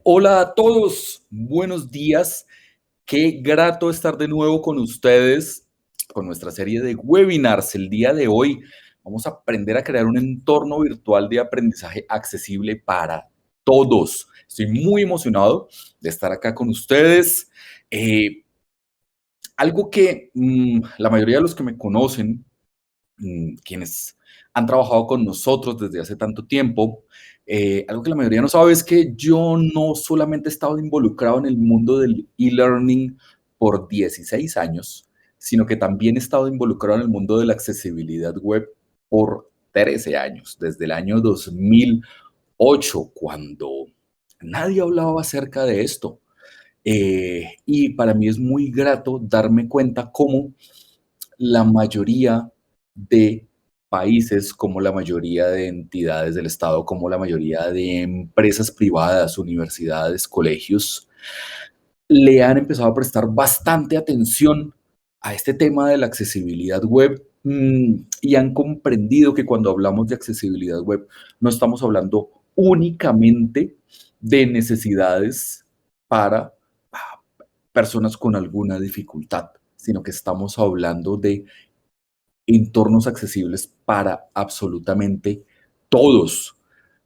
Hola a todos, buenos días. Qué grato estar de nuevo con ustedes con nuestra serie de webinars. El día de hoy vamos a aprender a crear un entorno virtual de aprendizaje accesible para todos. Estoy muy emocionado de estar acá con ustedes. Algo que la mayoría de los que me conocen, quienes han trabajado con nosotros desde hace tanto tiempo. Algo que la mayoría no sabe es que yo no solamente he estado involucrado en el mundo del e-learning por 16 años, sino que también he estado involucrado en el mundo de la accesibilidad web por 13 años, desde el año 2008, cuando nadie hablaba acerca de esto. Y para mí es muy grato darme cuenta cómo la mayoría de países, como la mayoría de entidades del Estado, como la mayoría de empresas privadas, universidades, colegios, le han empezado a prestar bastante atención a este tema de la accesibilidad web, y han comprendido que cuando hablamos de accesibilidad web no estamos hablando únicamente de necesidades para personas con alguna dificultad, sino que estamos hablando de entornos accesibles para absolutamente todos.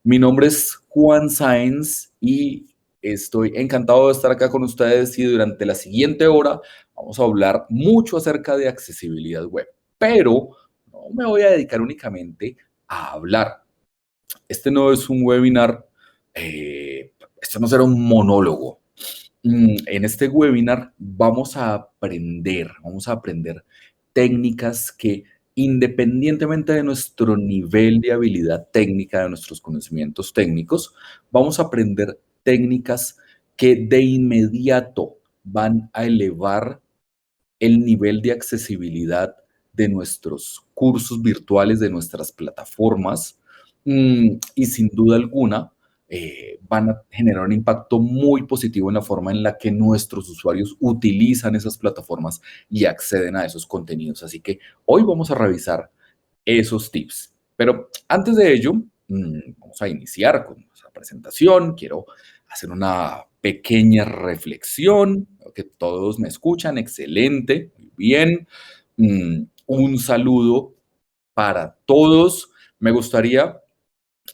Mi nombre es Juan Sáenz y estoy encantado de estar acá con ustedes, y durante la siguiente hora vamos a hablar mucho acerca de accesibilidad web, pero no me voy a dedicar únicamente a hablar. Este no es un webinar, esto no será un monólogo. En este webinar vamos a aprender técnicas que, independientemente de nuestro nivel de habilidad técnica, de nuestros conocimientos técnicos, vamos a aprender técnicas que de inmediato van a elevar el nivel de accesibilidad de nuestros cursos virtuales, de nuestras plataformas, y sin duda alguna van a generar un impacto muy positivo en la forma en la que nuestros usuarios utilizan esas plataformas y acceden a esos contenidos. Así que hoy vamos a revisar esos tips. Pero antes de ello, vamos a iniciar con nuestra presentación. Quiero hacer una pequeña reflexión. Veo que todos me escuchan, excelente, muy bien. Un saludo para todos. Me gustaría,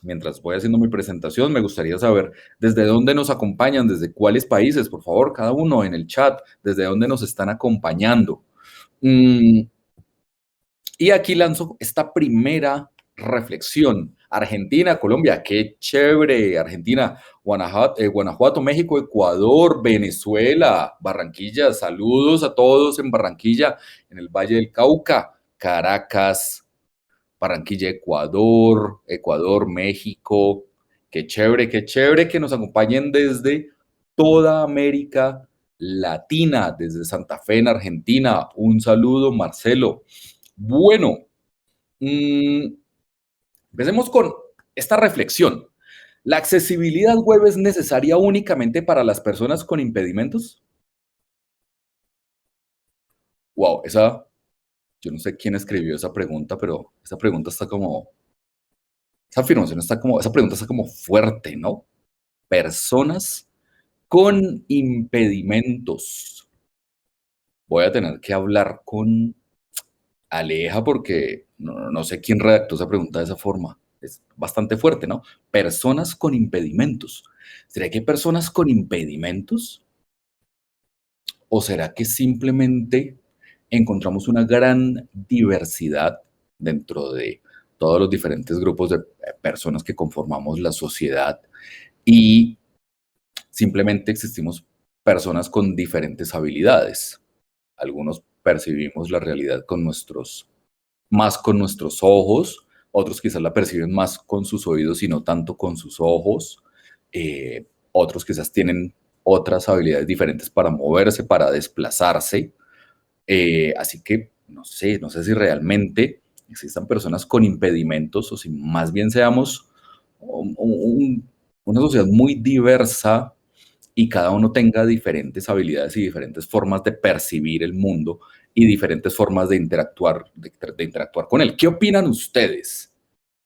mientras voy haciendo mi presentación, me gustaría saber desde dónde nos acompañan, desde cuáles países, por favor, cada uno en el chat, desde dónde nos están acompañando. Mm, y aquí lanzo esta primera reflexión. Argentina, Colombia, qué chévere. Argentina, Guanajuato, México, Ecuador, Venezuela, Barranquilla. Saludos a todos en Barranquilla, en el Valle del Cauca, Caracas, Barranquilla, Ecuador, México. Qué chévere que nos acompañen desde toda América Latina, desde Santa Fe, en Argentina. Un saludo, Marcelo. Bueno, mm, empecemos con esta reflexión. ¿La accesibilidad web es necesaria únicamente para las personas con impedimentos? Wow, yo no sé quién escribió esa pregunta, pero esa pregunta está como, esa afirmación está como, esa pregunta está como fuerte, ¿no? Personas con impedimentos. Voy a tener que hablar con Aleja porque no sé quién redactó esa pregunta de esa forma. Es bastante fuerte, ¿no? Personas con impedimentos. ¿Será que hay personas con impedimentos? ¿O será que simplemente encontramos una gran diversidad dentro de todos los diferentes grupos de personas que conformamos la sociedad, y simplemente existimos personas con diferentes habilidades? Algunos percibimos la realidad más con nuestros ojos, otros quizás la perciben más con sus oídos y no tanto con sus ojos. Otros quizás tienen otras habilidades diferentes para moverse, para desplazarse. Así que no sé si realmente existan personas con impedimentos o si más bien seamos una sociedad muy diversa y cada uno tenga diferentes habilidades y diferentes formas de percibir el mundo y diferentes formas de interactuar con él. ¿Qué opinan ustedes?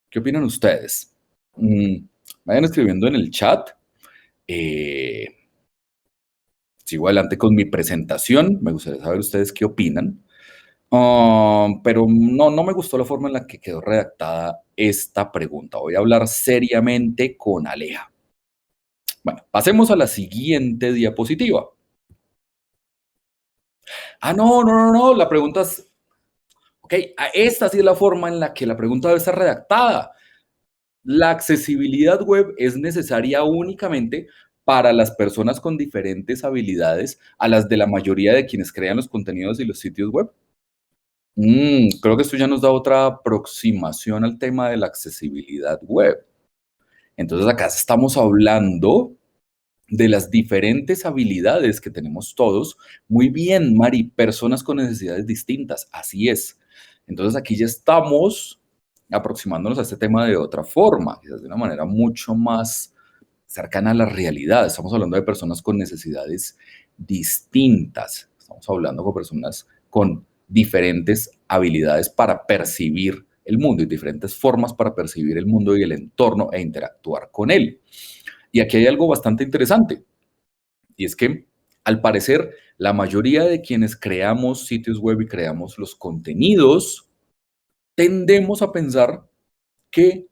¿Qué opinan ustedes? Mm, Vayan escribiendo en el chat. Eh, Sigo adelante con mi presentación. Me gustaría saber ustedes qué opinan. Pero no me gustó la forma en la que quedó redactada esta pregunta. Voy a hablar seriamente con Aleja. Bueno, pasemos a la siguiente diapositiva. No. La pregunta es, ok, esta sí es la forma en la que la pregunta debe estar redactada. La accesibilidad web es necesaria únicamente para las personas con diferentes habilidades a las de la mayoría de quienes crean los contenidos y los sitios web. Creo que esto ya nos da otra aproximación al tema de la accesibilidad web. Entonces acá estamos hablando de las diferentes habilidades que tenemos todos. Muy bien, Mari, personas con necesidades distintas, así es. Entonces aquí ya estamos aproximándonos a este tema de otra forma, quizás de una manera mucho más cercana a la realidad. Estamos hablando de personas con necesidades distintas. Estamos hablando con personas con diferentes habilidades para percibir el mundo y diferentes formas para percibir el mundo y el entorno e interactuar con él. Y aquí hay algo bastante interesante, y es que al parecer la mayoría de quienes creamos sitios web y creamos los contenidos, tendemos a pensar que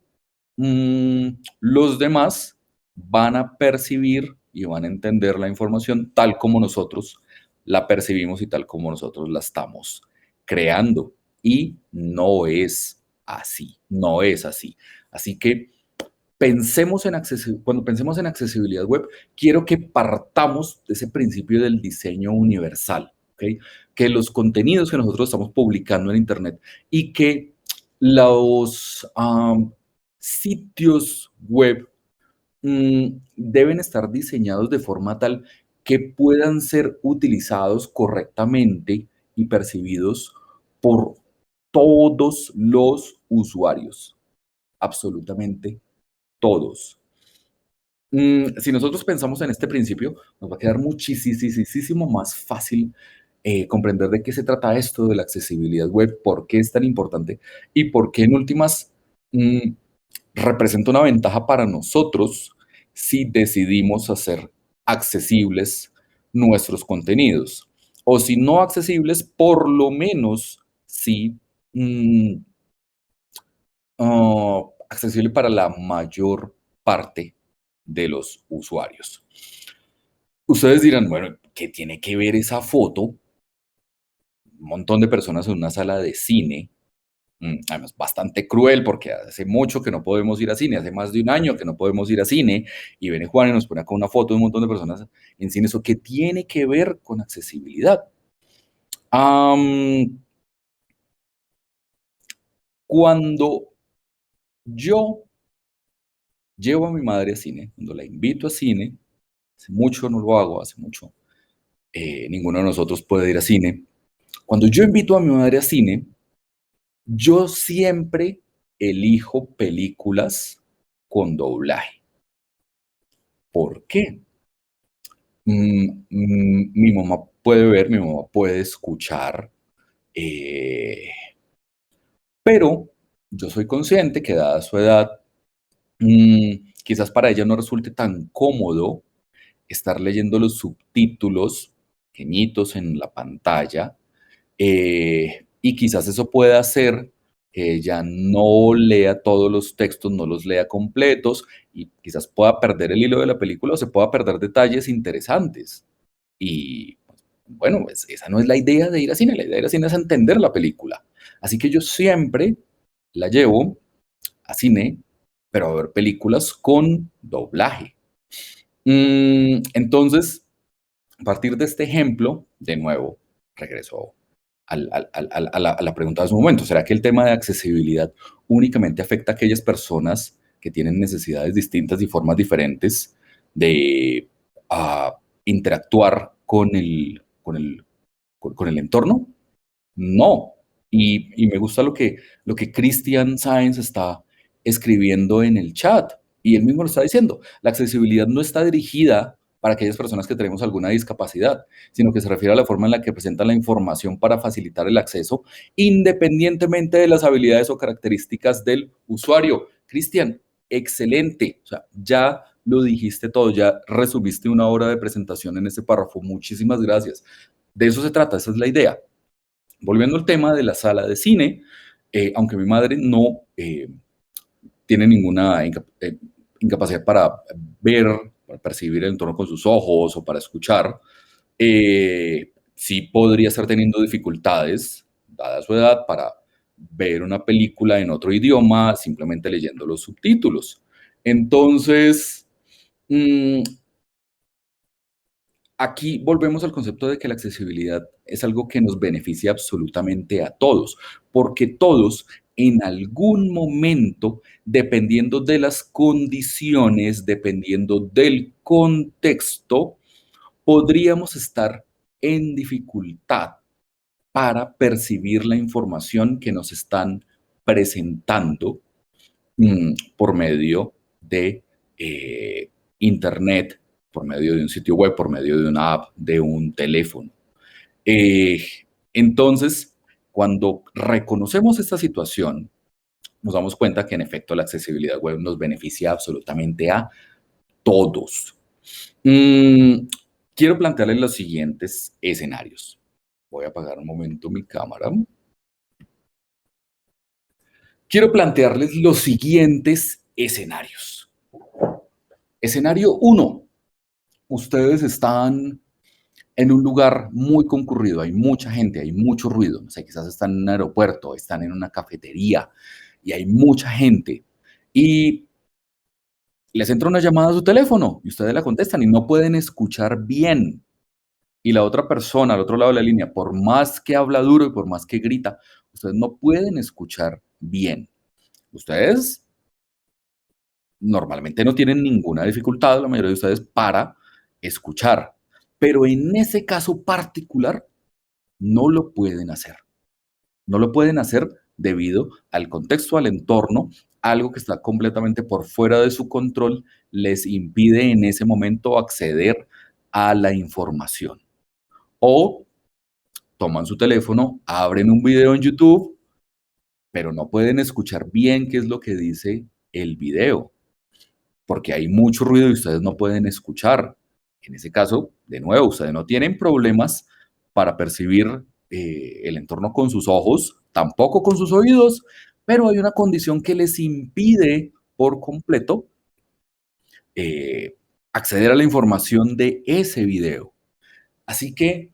los demás van a percibir y van a entender la información tal como nosotros la percibimos y tal como nosotros la estamos creando. Y no es así, no es así. Así que cuando pensemos en accesibilidad web, quiero que partamos de ese principio del diseño universal, ¿ok? Que los contenidos que nosotros estamos publicando en Internet y que los sitios web deben estar diseñados de forma tal que puedan ser utilizados correctamente y percibidos por todos los usuarios, absolutamente todos. Si nosotros pensamos en este principio, nos va a quedar muchísimo más fácil comprender de qué se trata esto de la accesibilidad web, por qué es tan importante y por qué en últimas mm, representa una ventaja para nosotros si decidimos hacer accesibles nuestros contenidos. O si no accesibles, por lo menos si mm, accesible para la mayor parte de los usuarios. Ustedes dirán, bueno, ¿qué tiene que ver esa foto? Un montón de personas en una sala de cine, además bastante cruel porque hace mucho que no podemos ir a cine, hace más de un año que no podemos ir a cine, y viene Juan y nos pone acá una foto de un montón de personas en cine. ¿Eso qué tiene que ver con accesibilidad? Cuando yo llevo a mi madre a cine, cuando la invito a cine, hace mucho no lo hago, hace mucho, ninguno de nosotros puede ir a cine. Cuando yo invito a mi madre a cine, yo siempre elijo películas con doblaje. ¿Por qué? Mi mamá puede ver, mi mamá puede escuchar, eh, pero yo soy consciente que dada su edad, quizás para ella no resulte tan cómodo estar leyendo los subtítulos pequeñitos en la pantalla, y quizás eso pueda hacer que ella no lea todos los textos, no los lea completos y quizás pueda perder el hilo de la película o se pueda perder detalles interesantes. Y bueno, pues esa no es la idea de ir a cine, la idea de ir a cine es entender la película. Así que yo siempre la llevo a cine, pero a ver películas con doblaje. Entonces, a partir de este ejemplo, de nuevo, regreso a la pregunta de hace un momento. ¿Será que el tema de accesibilidad únicamente afecta a aquellas personas que tienen necesidades distintas y formas diferentes de interactuar con el entorno? No. Y me gusta lo que Christian Sainz está escribiendo en el chat. Y él mismo lo está diciendo. La accesibilidad no está dirigida para aquellas personas que tenemos alguna discapacidad, sino que se refiere a la forma en la que presentan la información para facilitar el acceso, independientemente de las habilidades o características del usuario. Cristian, excelente. O sea, ya lo dijiste todo, ya resumiste una hora de presentación en ese párrafo. Muchísimas gracias. De eso se trata, esa es la idea. Volviendo al tema de la sala de cine, aunque mi madre no tiene ninguna incapacidad para ver, para percibir el entorno con sus ojos o para escuchar, sí podría estar teniendo dificultades, dada su edad, para ver una película en otro idioma simplemente leyendo los subtítulos. Entonces, mm, aquí volvemos al concepto de que la accesibilidad es algo que nos beneficia absolutamente a todos, porque todos en algún momento, dependiendo de las condiciones, dependiendo del contexto, podríamos estar en dificultad para percibir la información que nos están presentando por medio de Internet, por medio de un sitio web, por medio de una app, de un teléfono. Eh, entonces, cuando reconocemos esta situación, nos damos cuenta que en efecto la accesibilidad web nos beneficia absolutamente a todos. Mm, quiero plantearles los siguientes escenarios. Voy a apagar un momento mi cámara. Quiero plantearles los siguientes escenarios. Escenario uno. Ustedes están en un lugar muy concurrido, hay mucha gente, hay mucho ruido. O sea, quizás están en un aeropuerto, están en una cafetería y hay mucha gente. Y les entra una llamada a su teléfono y ustedes la contestan y no pueden escuchar bien. Y la otra persona al otro lado de la línea, por más que habla duro y por más que grita, ustedes no pueden escuchar bien. Ustedes normalmente no tienen ninguna dificultad, la mayoría de ustedes, para escuchar, pero en ese caso particular no lo pueden hacer. No lo pueden hacer debido al contexto, al entorno, algo que está completamente por fuera de su control les impide en ese momento acceder a la información. O toman su teléfono, abren un video en YouTube, pero no pueden escuchar bien qué es lo que dice el video, porque hay mucho ruido y ustedes no pueden escuchar. En ese caso, de nuevo, ustedes no tienen problemas para percibir el entorno con sus ojos, tampoco con sus oídos, pero hay una condición que les impide por completo eh, acceder a la información de ese video. Así que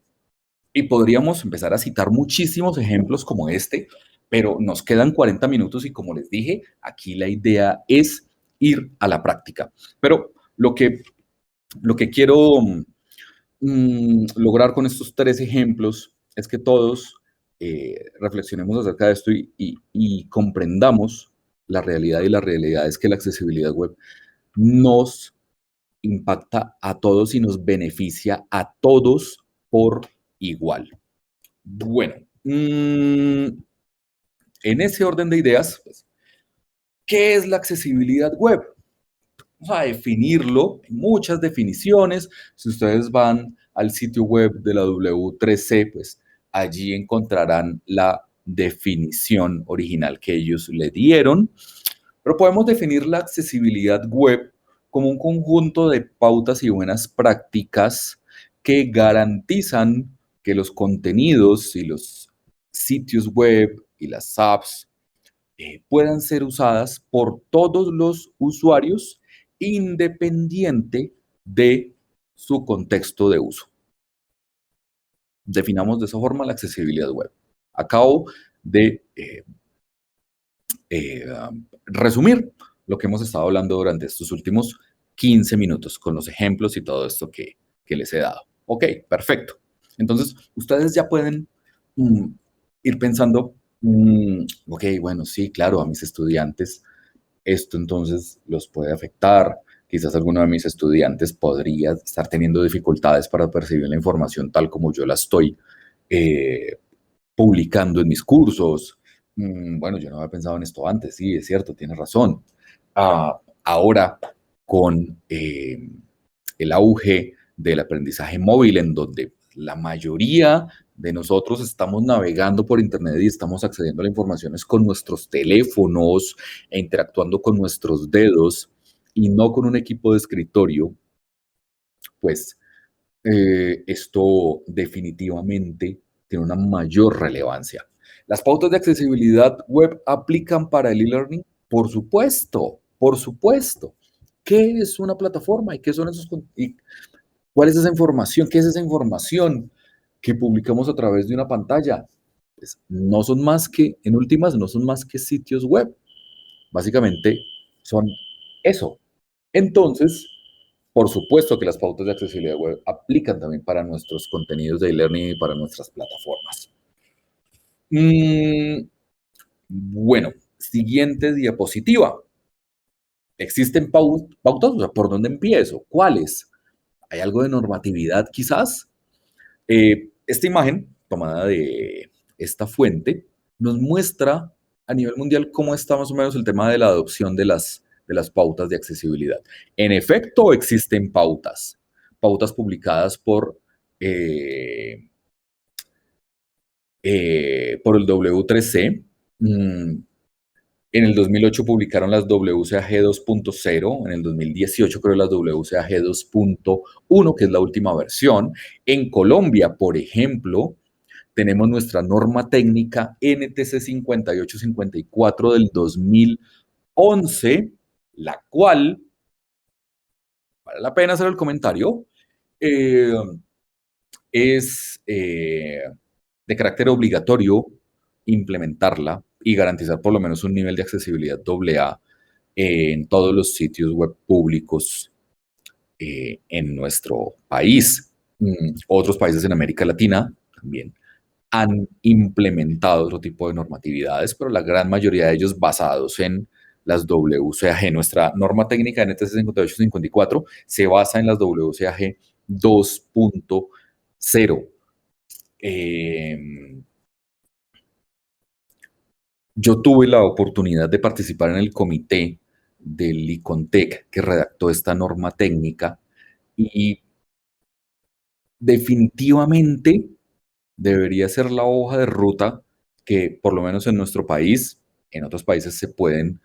y podríamos empezar a citar muchísimos ejemplos como este, pero nos quedan 40 minutos y como les dije, aquí la idea es ir a la práctica. Pero lo que quiero lograr con estos tres ejemplos es que todos reflexionemos acerca de esto y comprendamos la realidad, y la realidad es que la accesibilidad web nos impacta a todos y nos beneficia a todos por igual. Bueno, en ese orden de ideas, pues, ¿qué es la accesibilidad web? Vamos a definirlo, hay muchas definiciones. Si ustedes van al sitio web de la W3C, pues allí encontrarán la definición original que ellos le dieron. Pero podemos definir la accesibilidad web como un conjunto de pautas y buenas prácticas que garantizan que los contenidos y los sitios web y las apps puedan ser usadas por todos los usuarios independiente de su contexto de uso. Definamos de esa forma la accesibilidad web. Acabo de resumir lo que hemos estado hablando durante estos últimos 15 minutos con los ejemplos y todo esto que les he dado. Ok, perfecto. Entonces, ustedes ya pueden ir pensando, ok, bueno, sí, claro, a mis estudiantes esto entonces los puede afectar. Quizás alguno de mis estudiantes podría estar teniendo dificultades para percibir la información tal como yo la estoy eh, publicando en mis cursos. Bueno, yo no había pensado en esto antes, sí, es cierto, tienes razón. Ahora, con el auge del aprendizaje móvil, en donde la mayoría de nosotros estamos navegando por Internet y estamos accediendo a la información con nuestros teléfonos e interactuando con nuestros dedos y no con un equipo de escritorio, pues esto definitivamente tiene una mayor relevancia. ¿Las pautas de accesibilidad web aplican para el e-learning? Por supuesto, por supuesto. ¿Qué es una plataforma y qué son y cuál es esa información? ¿Qué es esa información que publicamos a través de una pantalla? Pues no son más que, en últimas, no son más que sitios web. Básicamente son eso. Entonces, por supuesto que las pautas de accesibilidad web aplican también para nuestros contenidos de e-learning y para nuestras plataformas. Mm, bueno, siguiente diapositiva. ¿Existen pautas? O sea, ¿por dónde empiezo? ¿Cuáles? ¿Hay algo de normatividad quizás? Esta imagen, tomada de esta fuente, nos muestra a nivel mundial cómo está más o menos el tema de la adopción de las pautas de accesibilidad. En efecto, existen pautas publicadas por el W3C. En el 2008 publicaron las WCAG 2.0, en el 2018 creo las WCAG 2.1, que es la última versión. En Colombia, por ejemplo, tenemos nuestra norma técnica NTC 5854 del 2011, la cual, vale la pena hacer el comentario, eh, es de carácter obligatorio implementarla y garantizar por lo menos un nivel de accesibilidad AA en todos los sitios web públicos en nuestro país. Otros países en América Latina también han implementado otro tipo de normatividades, pero la gran mayoría de ellos basados en las WCAG. Nuestra norma técnica NTC 5854 se basa en las WCAG 2.0. Yo tuve la oportunidad de participar en el comité del ICONTEC que redactó esta norma técnica y definitivamente debería ser la hoja de ruta que por lo menos en nuestro país, en otros países se pueden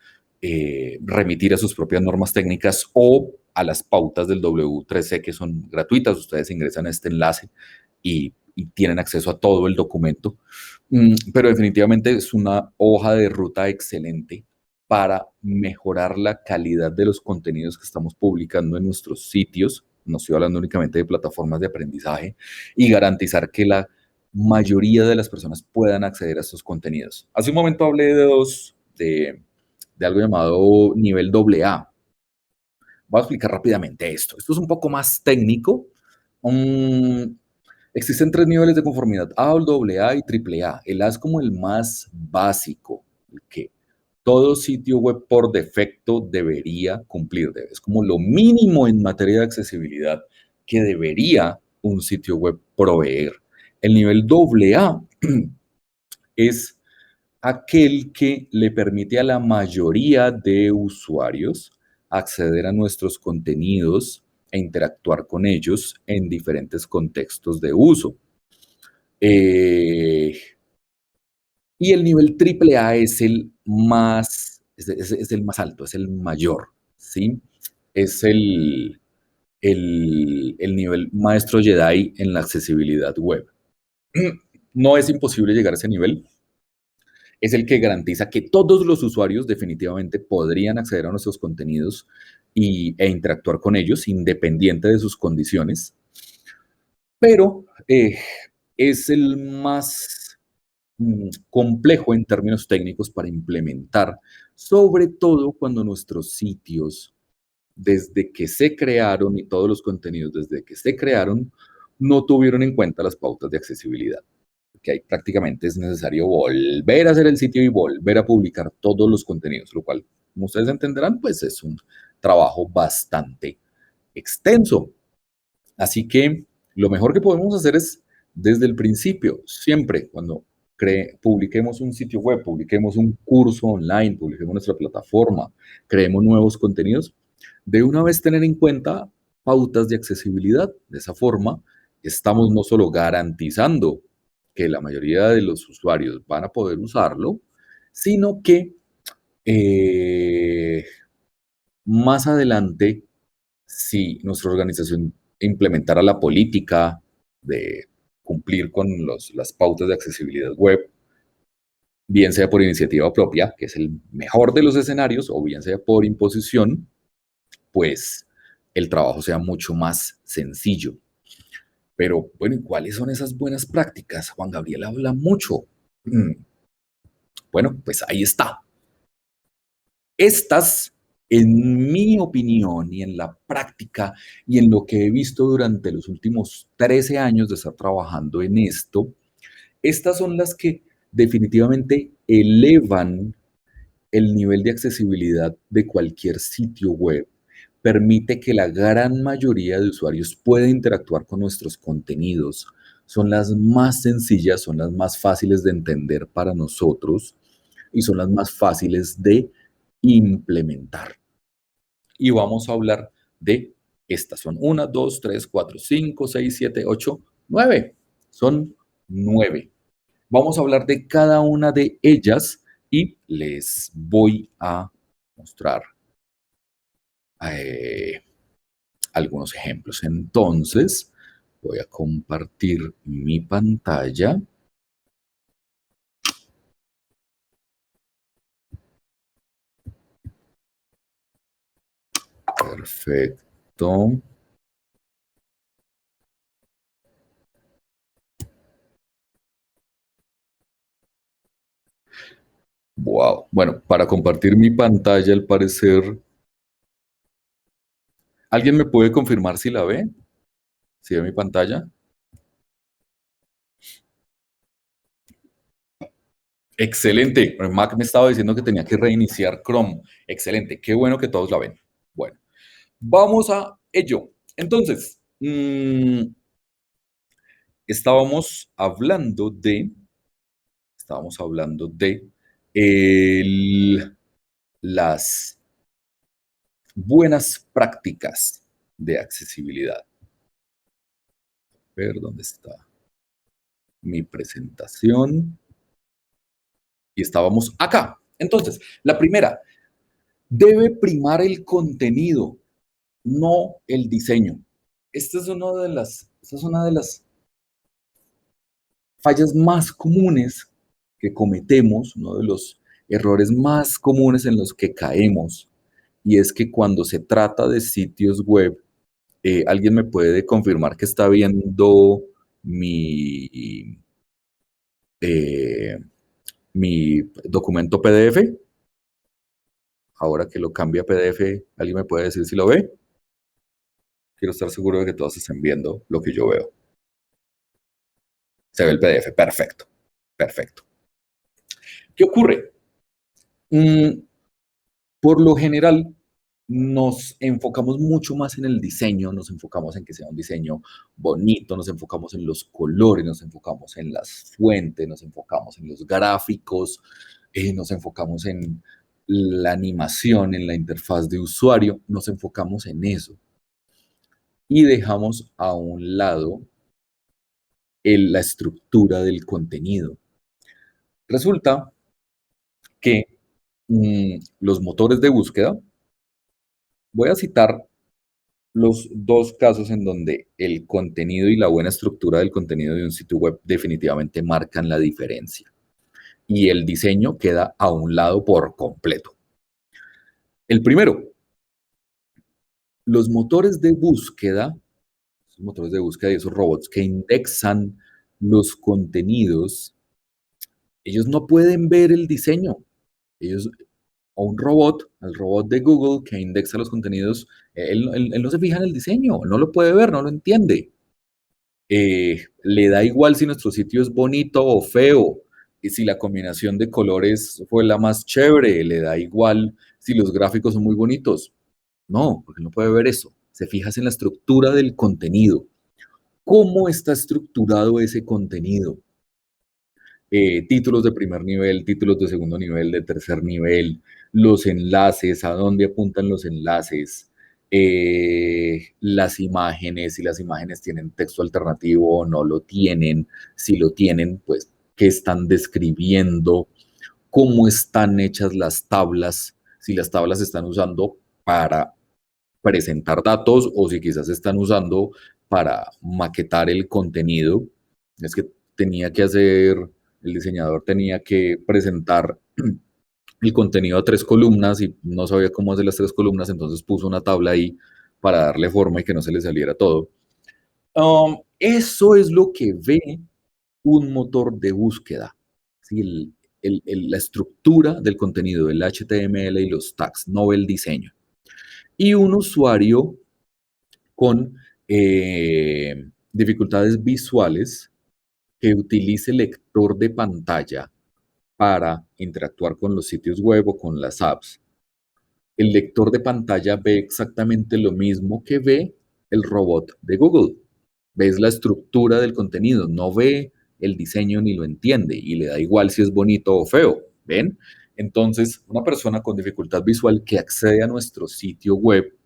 remitir a sus propias normas técnicas o a las pautas del W3C que son gratuitas. Ustedes ingresan a este enlace y tienen acceso a todo el documento. Pero definitivamente es una hoja de ruta excelente para mejorar la calidad de los contenidos que estamos publicando en nuestros sitios. No estoy hablando únicamente de plataformas de aprendizaje y garantizar que la mayoría de las personas puedan acceder a estos contenidos. Hace un momento hablé de algo llamado nivel AA. Voy a explicar rápidamente esto. Esto es un poco más técnico. Existen tres niveles de conformidad, A, AA y AAA. El A es como el más básico, el que todo sitio web por defecto debería cumplir. Es como lo mínimo en materia de accesibilidad que debería un sitio web proveer. El nivel AA es aquel que le permite a la mayoría de usuarios acceder a nuestros contenidos e interactuar con ellos en diferentes contextos de uso. Eh, y el nivel AAA es el más, es el más alto, es el mayor, ¿sí? Es el nivel maestro Jedi en la accesibilidad web. No es imposible llegar a ese nivel, es el que garantiza que todos los usuarios definitivamente podrían acceder a nuestros contenidos e interactuar con ellos independiente de sus condiciones, pero es el más complejo en términos técnicos para implementar, sobre todo cuando nuestros sitios, desde que se crearon y todos los contenidos desde que se crearon, no tuvieron en cuenta las pautas de accesibilidad. Que ahí prácticamente es necesario volver a hacer el sitio y volver a publicar todos los contenidos, lo cual, como ustedes entenderán, pues es un trabajo bastante extenso. Así que lo mejor que podemos hacer es desde el principio, siempre cuando publiquemos un sitio web, publiquemos un curso online, publiquemos nuestra plataforma, creemos nuevos contenidos, de una vez tener en cuenta pautas de accesibilidad. De esa forma, estamos no solo garantizando que la mayoría de los usuarios van a poder usarlo, sino que Más adelante, si nuestra organización implementara la política de cumplir con las pautas de accesibilidad web, bien sea por iniciativa propia, que es el mejor de los escenarios, o bien sea por imposición, pues el trabajo sea mucho más sencillo. Pero bueno, ¿y cuáles son esas buenas prácticas? Juan Gabriel habla mucho. Mm, Bueno, pues ahí está. Estas, en mi opinión y en la práctica y en lo que he visto durante los últimos 13 años de estar trabajando en esto, estas son las que definitivamente elevan el nivel de accesibilidad de cualquier sitio web, permite que la gran mayoría de usuarios pueda interactuar con nuestros contenidos. Son las más sencillas, son las más fáciles de entender para nosotros y son las más fáciles de implementar. Y vamos a hablar de estas. Son 1, 2, 3, 4, 5, 6, 7, 8, 9. Son 9. Vamos a hablar de cada una de ellas y les voy a mostrar eh, algunos ejemplos. Entonces, voy a compartir mi pantalla. Perfecto. Wow. Bueno, para compartir mi pantalla, al parecer, ¿alguien me puede confirmar si la ve? ¿Si ve mi pantalla? Excelente. Mac me estaba diciendo que tenía que reiniciar Chrome. Excelente. Qué bueno que todos la ven. Bueno, vamos a ello. Entonces, estábamos hablando de, estábamos hablando de el- las buenas prácticas de accesibilidad. A ver, ¿dónde está mi presentación? Y estábamos acá. Entonces, la primera, debe primar el contenido, no el diseño. Esta es una de las fallas más comunes que cometemos, uno de los errores más comunes en los que caemos, y es que cuando se trata de sitios web, ¿alguien me puede confirmar que está viendo mi, eh, mi documento PDF? Ahora que lo cambia a PDF, ¿alguien me puede decir si lo ve? Quiero estar seguro de que todos estén viendo lo que yo veo. Se ve el PDF, perfecto, perfecto. ¿Qué ocurre? Mm, por lo general, nos enfocamos mucho más en el diseño, nos enfocamos en que sea un diseño bonito, nos enfocamos en los colores, nos enfocamos en las fuentes, nos enfocamos en los gráficos, nos enfocamos en la animación, en la interfaz de usuario, nos enfocamos en eso y dejamos a un lado la estructura del contenido. Resulta que los motores de búsqueda, voy a citar los dos casos en donde el contenido y la buena estructura del contenido de un sitio web definitivamente marcan la diferencia. Y el diseño queda a un lado por completo. El primero, los motores de búsqueda, esos motores de búsqueda y esos robots que indexan los contenidos, ellos no pueden ver el diseño. Ellos, o un robot, el robot de Google que indexa los contenidos, él no se fija en el diseño, no lo puede ver, no lo entiende. Le da igual si nuestro sitio es bonito o feo, y si la combinación de colores fue la más chévere, le da igual si los gráficos son muy bonitos. No, porque no puede ver eso. Se fija en la estructura del contenido. ¿Cómo está estructurado ese contenido? Títulos de primer nivel, títulos de segundo nivel, de tercer nivel, los enlaces, a dónde apuntan los enlaces, las imágenes, si las imágenes tienen texto alternativo o no lo tienen, si lo tienen, pues, qué están describiendo, cómo están hechas las tablas, si las tablas están usando para presentar datos o si quizás están usando para maquetar el contenido. Es que tenía que hacer, el diseñador tenía que presentar el contenido a tres columnas y no sabía cómo hacer las tres columnas, entonces puso una tabla ahí para darle forma y que no se le saliera todo. Eso es lo que ve un motor de búsqueda. ¿Sí? La estructura del contenido, el HTML y los tags, no ve el diseño. Y un usuario con dificultades visuales que utilice lector de pantalla para interactuar con los sitios web o con las apps. El lector de pantalla ve exactamente lo mismo que ve el robot de Google. Ves la estructura del contenido, no ve el diseño ni lo entiende y le da igual si es bonito o feo. ¿Ven? Entonces, una persona con dificultad visual que accede a nuestro sitio web,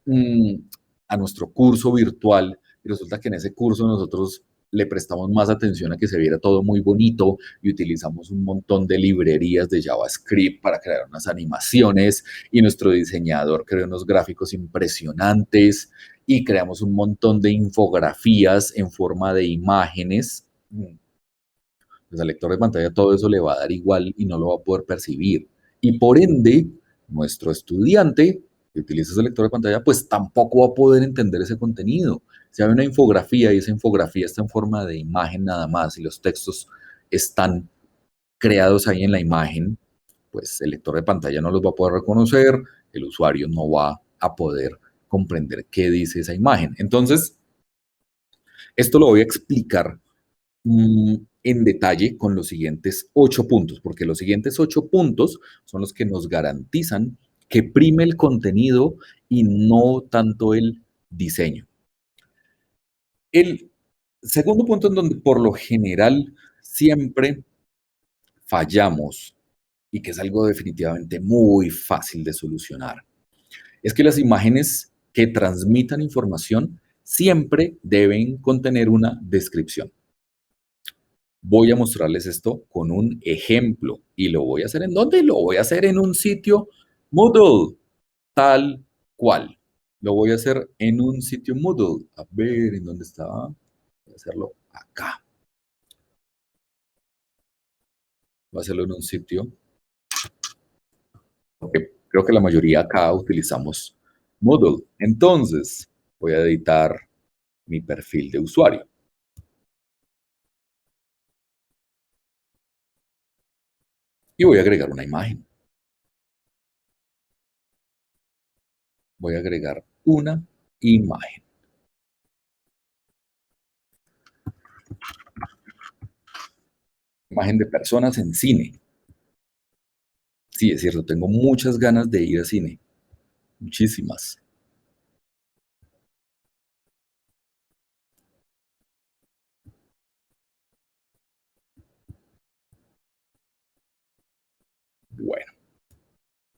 mm, a nuestro curso virtual, y resulta que en ese curso nosotros le prestamos más atención a que se viera todo muy bonito y utilizamos un montón de librerías de JavaScript para crear unas animaciones y nuestro diseñador crea unos gráficos impresionantes y creamos un montón de infografías en forma de imágenes. Pues al lector de pantalla todo eso le va a dar igual y no lo va a poder percibir. Y por ende, nuestro estudiante que utiliza ese lector de pantalla, pues tampoco va a poder entender ese contenido. Si hay una infografía y esa infografía está en forma de imagen nada más y los textos están creados ahí en la imagen, pues el lector de pantalla no los va a poder reconocer, el usuario no va a poder comprender qué dice esa imagen. Entonces, esto lo voy a explicar en detalle con los siguientes 8 puntos, porque los siguientes 8 puntos son los que nos garantizan que prime el contenido y no tanto el diseño. El segundo punto en donde por lo general siempre fallamos y que es algo definitivamente muy fácil de solucionar, es que las imágenes que transmitan información siempre deben contener una descripción. Voy a mostrarles esto con un ejemplo. ¿Y lo voy a hacer en dónde? Lo voy a hacer en un sitio Moodle, tal cual. Lo voy a hacer en un sitio Moodle. A ver, ¿en dónde está? Voy a hacerlo acá. Voy a hacerlo en un sitio. Porque creo que la mayoría acá utilizamos Moodle. Entonces, voy a editar mi perfil de usuario. Y voy a agregar una imagen. Voy a agregar una imagen. Imagen de personas en cine. Sí, es cierto, tengo muchas ganas de ir al cine, muchísimas. Bueno,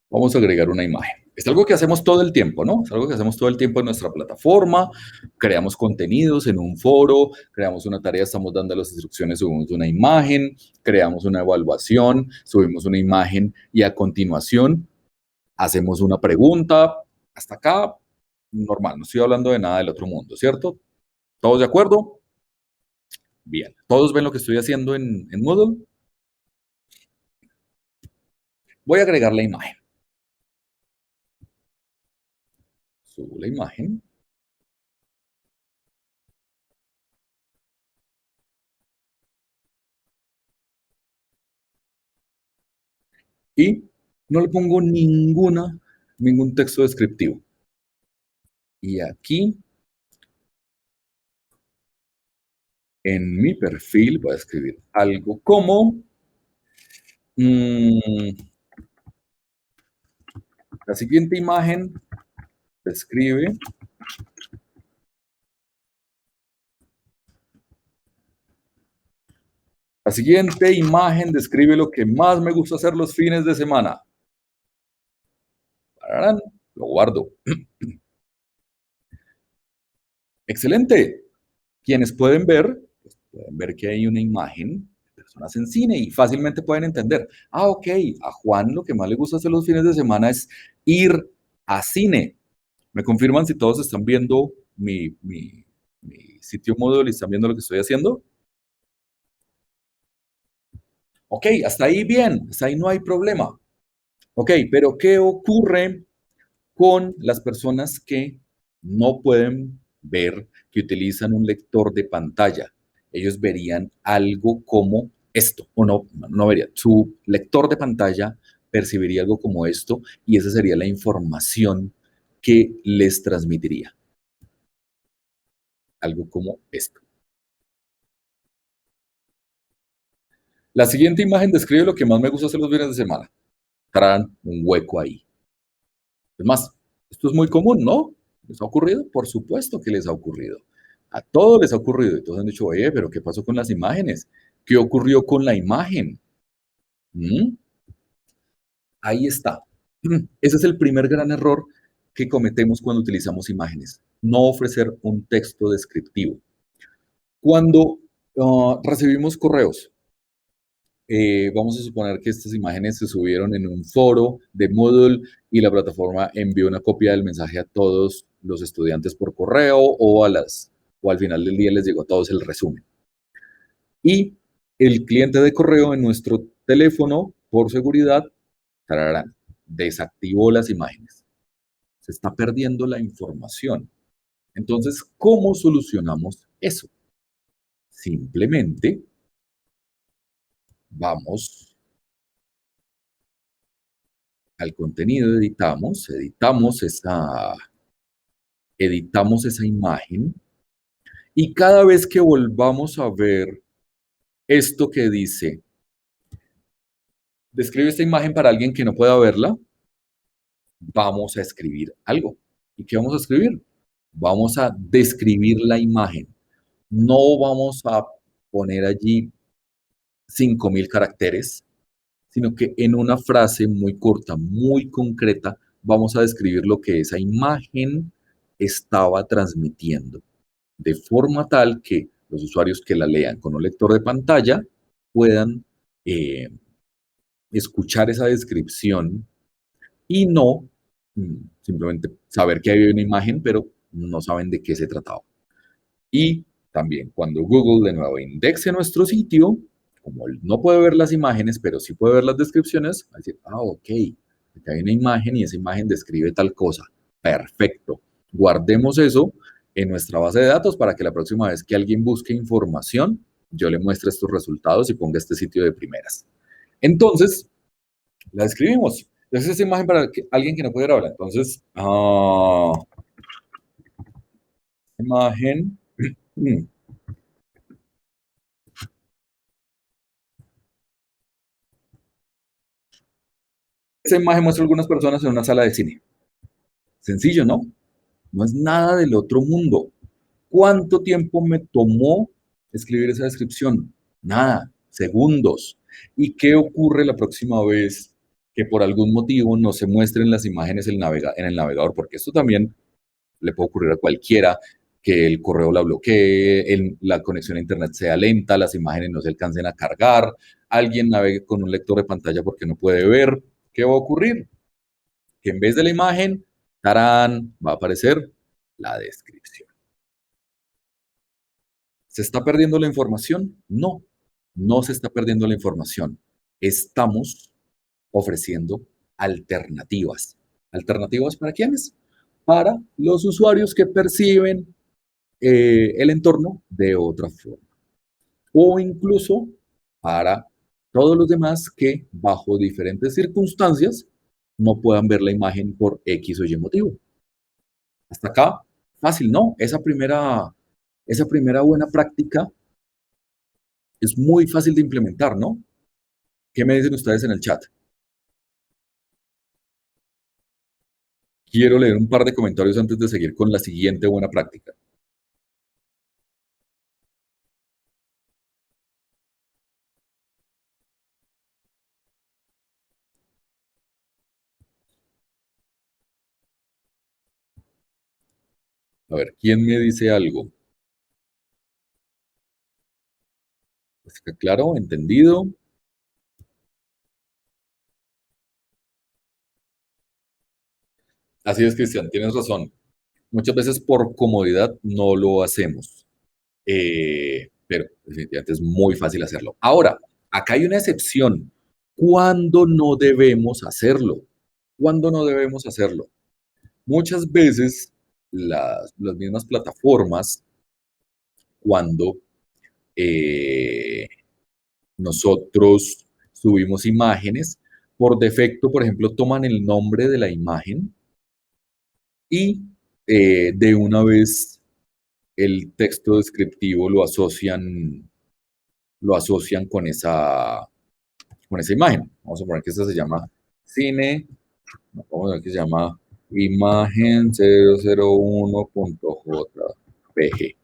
vamos a agregar una imagen. Es algo que hacemos todo el tiempo, ¿no? Es algo que hacemos todo el tiempo en nuestra plataforma. Creamos contenidos en un foro, creamos una tarea, estamos dando las instrucciones, subimos una imagen, creamos una evaluación, subimos una imagen y a continuación hacemos una pregunta. Hasta acá, normal, no estoy hablando de nada del otro mundo, ¿cierto? ¿Todos de acuerdo? Bien. ¿Todos ven lo que estoy haciendo en Moodle? Voy a agregar la imagen. Subo la imagen. Y no le pongo ningún texto descriptivo. Y aquí, en mi perfil, voy a escribir algo como mmm, la siguiente imagen describe la siguiente imagen describe lo que más me gusta hacer los fines de semana. ¡Tarán! Lo guardo. Excelente. Quienes pueden ver, pues pueden ver que hay una imagen de personas en cine y fácilmente pueden entender. Ah, ok, a Juan lo que más le gusta hacer los fines de semana es ir a cine. ¿Me confirman si todos están viendo mi sitio Moodle y están viendo lo que estoy haciendo? Ok, hasta ahí bien, hasta ahí no hay problema. Ok, pero ¿qué ocurre con las personas que no pueden ver, que utilizan un lector de pantalla? Ellos verían algo como esto, o no, no verían. Su lector de pantalla percibiría algo como esto y esa sería la información que les transmitiría, algo como esto. La siguiente imagen describe lo que más me gusta hacer los fines de semana. Traen un hueco ahí. Es más, esto es muy común, ¿no? ¿Les ha ocurrido? Por supuesto que les ha ocurrido. A todos les ha ocurrido. Y todos han dicho, oye, pero ¿qué pasó con las imágenes? ¿Qué ocurrió con la imagen? ¿Mm? Ahí está. Ese es el primer gran error que cometemos cuando utilizamos imágenes. No ofrecer un texto descriptivo. Cuando recibimos correos, vamos a suponer que estas imágenes se subieron en un foro de Moodle y la plataforma envió una copia del mensaje a todos los estudiantes por correo o al final del día les llegó a todos el resumen. Y el cliente de correo en nuestro teléfono, por seguridad, tararán, desactivó las imágenes. Se está perdiendo la información. Entonces, ¿cómo solucionamos eso? Simplemente vamos al contenido, editamos esa imagen y cada vez que volvamos a ver esto que dice, describe esta imagen para alguien que no pueda verla, vamos a escribir algo. ¿Y qué vamos a escribir? Vamos a describir la imagen. No vamos a poner allí 5.000 caracteres, sino que en una frase muy corta, muy concreta, vamos a describir lo que esa imagen estaba transmitiendo, de forma tal que los usuarios que la lean con un lector de pantalla puedan eh, escuchar esa descripción y no simplemente saber que había una imagen, pero no saben de qué se trataba. Y también cuando Google de nuevo indexe nuestro sitio, como él no puede ver las imágenes, pero sí puede ver las descripciones, va a decir, ok, acá hay una imagen y esa imagen describe tal cosa. Perfecto. Guardemos eso en nuestra base de datos para que la próxima vez que alguien busque información, yo le muestre estos resultados y ponga este sitio de primeras. Entonces, la describimos. Entonces, esa imagen para alguien que no pudiera hablar. Entonces, imagen. Esa imagen muestra a algunas personas en una sala de cine. Sencillo, ¿no? No es nada del otro mundo. ¿Cuánto tiempo me tomó escribir esa descripción? Nada, segundos. ¿Y qué ocurre la próxima vez que por algún motivo no se muestren las imágenes en el navegador? Porque esto también le puede ocurrir a cualquiera, que el correo la bloquee, la conexión a internet sea lenta, las imágenes no se alcancen a cargar, alguien navegue con un lector de pantalla porque no puede ver. ¿Qué va a ocurrir? Que en vez de la imagen, tarán, va a aparecer la descripción. ¿Se está perdiendo la información? No, no se está perdiendo la información. Estamos ofreciendo alternativas. ¿Alternativas para quiénes? Para los usuarios que perciben el entorno de otra forma. O incluso para todos los demás que bajo diferentes circunstancias no puedan ver la imagen por X o Y motivo. Hasta acá, fácil, ¿no? Esa primera buena práctica es muy fácil de implementar, ¿no? ¿Qué me dicen ustedes en el chat? Quiero leer un par de comentarios antes de seguir con la siguiente buena práctica. A ver, ¿quién me dice algo? ¿Está claro? ¿Entendido? Así es, Cristian, tienes razón. Muchas veces por comodidad no lo hacemos, pero definitivamente es muy fácil hacerlo. Ahora, acá hay una excepción. ¿Cuándo no debemos hacerlo? ¿Cuándo no debemos hacerlo? Muchas veces las mismas plataformas, cuando eh, nosotros subimos imágenes, por defecto, por ejemplo, toman el nombre de la imagen y de una vez el texto descriptivo lo asocian con esa imagen. Vamos a poner que esta se llama cine, vamos a ver que se llama imagen 001.jpg.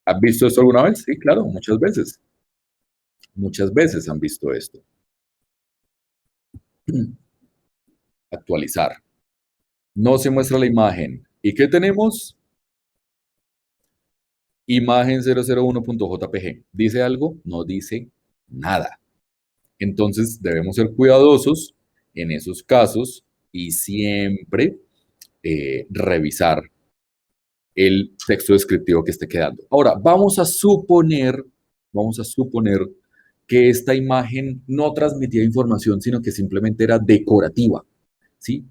¿Has visto esto alguna vez? Sí, claro, muchas veces. Muchas veces han visto esto. Actualizar. No se muestra la imagen. ¿Y qué tenemos? Imagen 001.jpg. ¿Dice algo? No dice nada. Entonces debemos ser cuidadosos en esos casos y siempre revisar el texto descriptivo que esté quedando. Ahora, vamos a suponer que esta imagen no transmitía información, sino que simplemente era decorativa, ¿sí?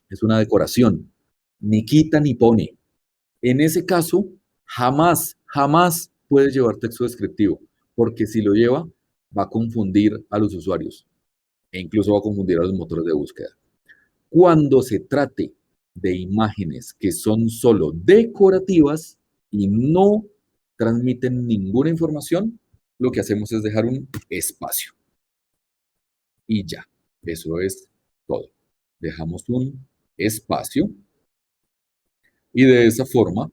Es una decoración, ni quita ni pone. En ese caso, jamás puede llevar texto descriptivo, porque si lo lleva, va a confundir a los usuarios e incluso va a confundir a los motores de búsqueda. Cuando se trate de imágenes que son solo decorativas y no transmiten ninguna información, lo que hacemos es dejar un espacio. Y ya, eso es todo. Dejamos un espacio y de esa forma,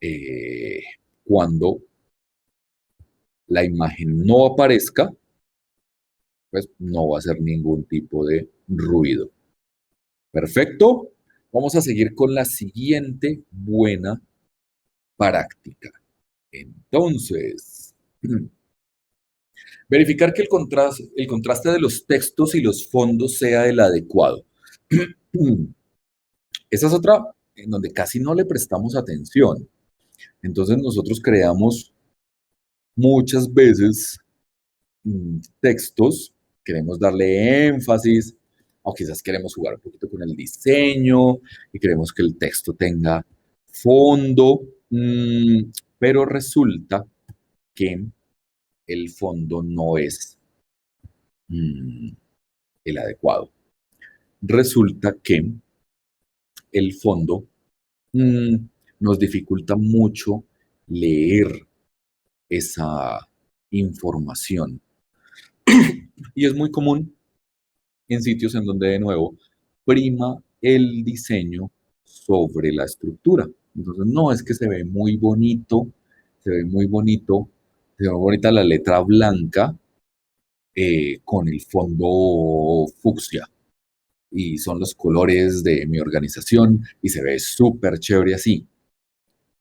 eh, cuando la imagen no aparezca, pues no va a hacer ningún tipo de ruido. Perfecto. Vamos a seguir con la siguiente buena práctica. Entonces, verificar que el contraste de los textos y los fondos sea el adecuado. Esa es otra en donde casi no le prestamos atención. Entonces nosotros creamos muchas veces textos, queremos darle énfasis, o quizás queremos jugar un poquito con el diseño y queremos que el texto tenga fondo, pero resulta que el fondo no es mm, el adecuado. Resulta que el fondo mm, nos dificulta mucho leer esa información. Y es muy común en sitios en donde, de nuevo, prima el diseño sobre la estructura. Entonces, no es que se ve muy bonito, se ve muy bonito, se ve muy bonita la letra blanca con el fondo fucsia. Y son los colores de mi organización y se ve súper chévere así.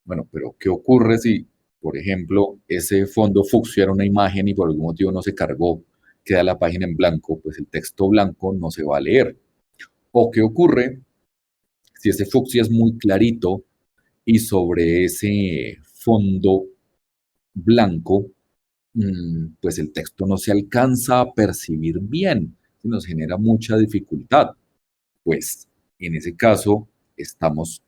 Bueno, pero ¿qué ocurre si, por ejemplo, ese fondo fucsia era una imagen y por algún motivo no se cargó, queda la página en blanco? Pues el texto blanco no se va a leer. ¿O qué ocurre si ese fucsia es muy clarito y sobre ese fondo blanco, pues el texto no se alcanza a percibir bien y nos genera mucha dificultad? Pues en ese caso estamos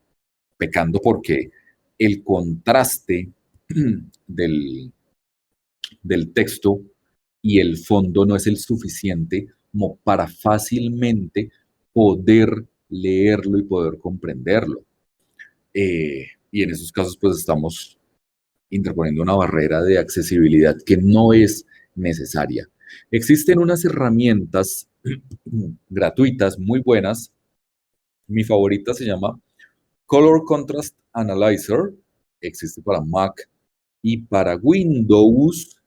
pecando porque el contraste del, del texto y el fondo no es el suficiente como para fácilmente poder leerlo y poder comprenderlo. Y en esos casos pues estamos interponiendo una barrera de accesibilidad que no es necesaria. Existen unas herramientas gratuitas muy buenas. Mi favorita se llama Color Contrast Analyzer. Existe para Mac y para Windows,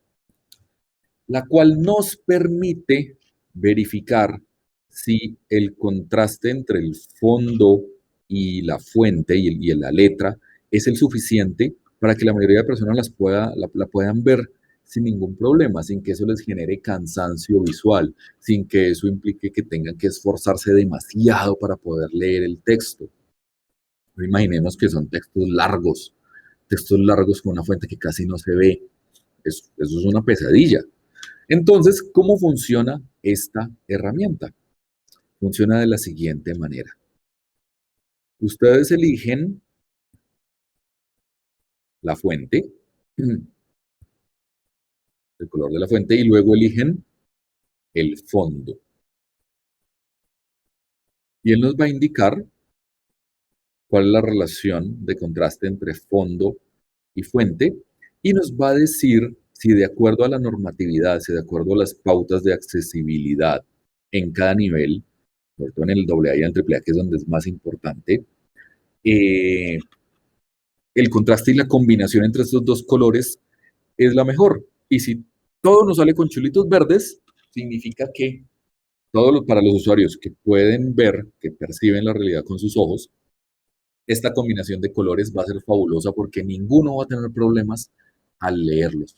la cual nos permite verificar si el contraste entre el fondo y la fuente y la letra es el suficiente para que la mayoría de personas la puedan ver sin ningún problema, sin que eso les genere cansancio visual, sin que eso implique que tengan que esforzarse demasiado para poder leer el texto. No imaginemos que son textos largos con una fuente que casi no se ve. Eso es una pesadilla. Entonces, ¿cómo funciona esta herramienta? Funciona de la siguiente manera. Ustedes eligen la fuente, el color de la fuente, y luego eligen el fondo. Y él nos va a indicar cuál es la relación de contraste entre fondo y fuente, y nos va a decir si de acuerdo a la normatividad, si de acuerdo a las pautas de accesibilidad en cada nivel, sobre todo en el AA y en el AAA, que es donde es más importante, eh, el contraste y la combinación entre estos dos colores es la mejor. Y si todo nos sale con chulitos verdes, significa que para los usuarios que pueden ver, que perciben la realidad con sus ojos, esta combinación de colores va a ser fabulosa porque ninguno va a tener problemas al leerlos.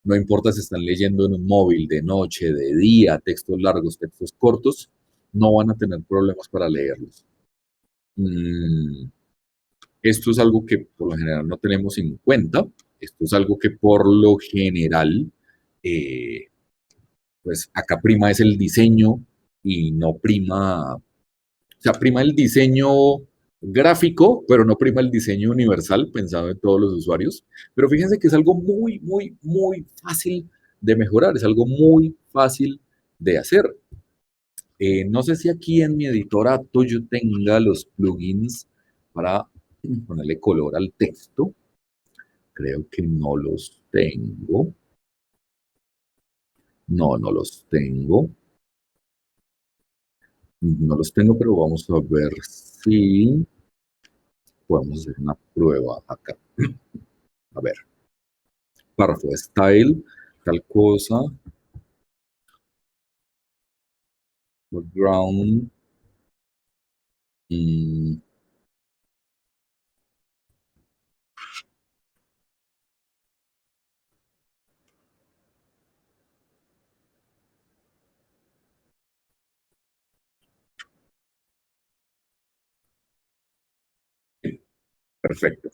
No importa si están leyendo en un móvil, de noche, de día, textos largos, textos cortos, no van a tener problemas para leerlos. Esto es algo que por lo general no tenemos en cuenta. Esto es algo que por lo general, eh, pues acá prima es el diseño y no prima, o sea, prima el diseño gráfico, pero no prima el diseño universal pensado en todos los usuarios. Pero fíjense que es algo muy, muy, muy fácil de mejorar, es algo muy fácil de hacer. No sé si aquí en mi editorato yo tenga los plugins para ponerle color al texto. Creo que no los tengo. No, no los tengo. No los tengo, pero vamos a ver si podemos hacer una prueba acá. A ver, párrafo style, tal cosa, background, mm, perfecto.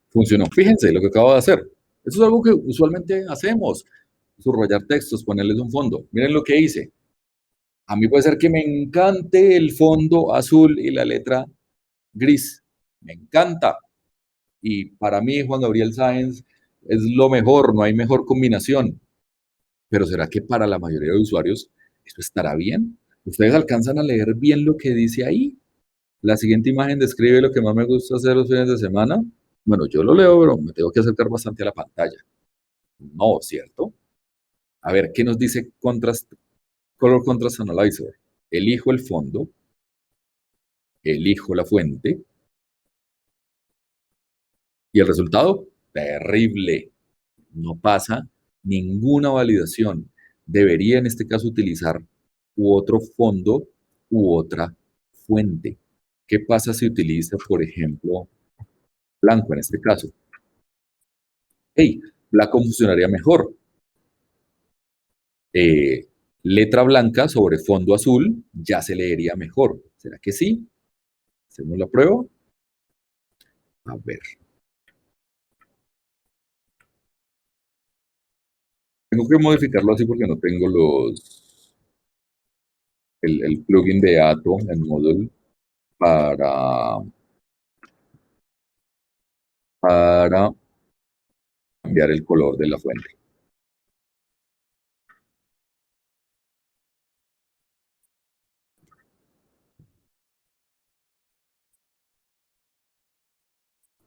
Funcionó. Fíjense lo que acabo de hacer. Eso es algo que usualmente hacemos. Subrayar textos, ponerles un fondo. Miren lo que hice. A mí puede ser que me encante el fondo azul y la letra gris. Me encanta. Y para mí, Juan Gabriel Sáenz es lo mejor, no hay mejor combinación. Pero ¿será que para la mayoría de usuarios eso estará bien? ¿Ustedes alcanzan a leer bien lo que dice ahí? La siguiente imagen describe lo que más me gusta hacer los fines de semana. Bueno, yo lo leo, pero me tengo que acercar bastante a la pantalla. No, ¿cierto? A ver, ¿qué nos dice Color Contrast Analyzer? Elijo el fondo, elijo la fuente y el resultado, terrible. No pasa ninguna validación. Debería en este caso utilizar u otro fondo u otra fuente. ¿Qué pasa si utiliza, por ejemplo, blanco en este caso? Hey, blanco funcionaría mejor. Letra blanca sobre fondo azul ya se leería mejor. ¿Será que sí? Hacemos la prueba. A ver. Tengo que modificarlo así porque no tengo el plugin de Atom en Model para, para cambiar el color de la fuente.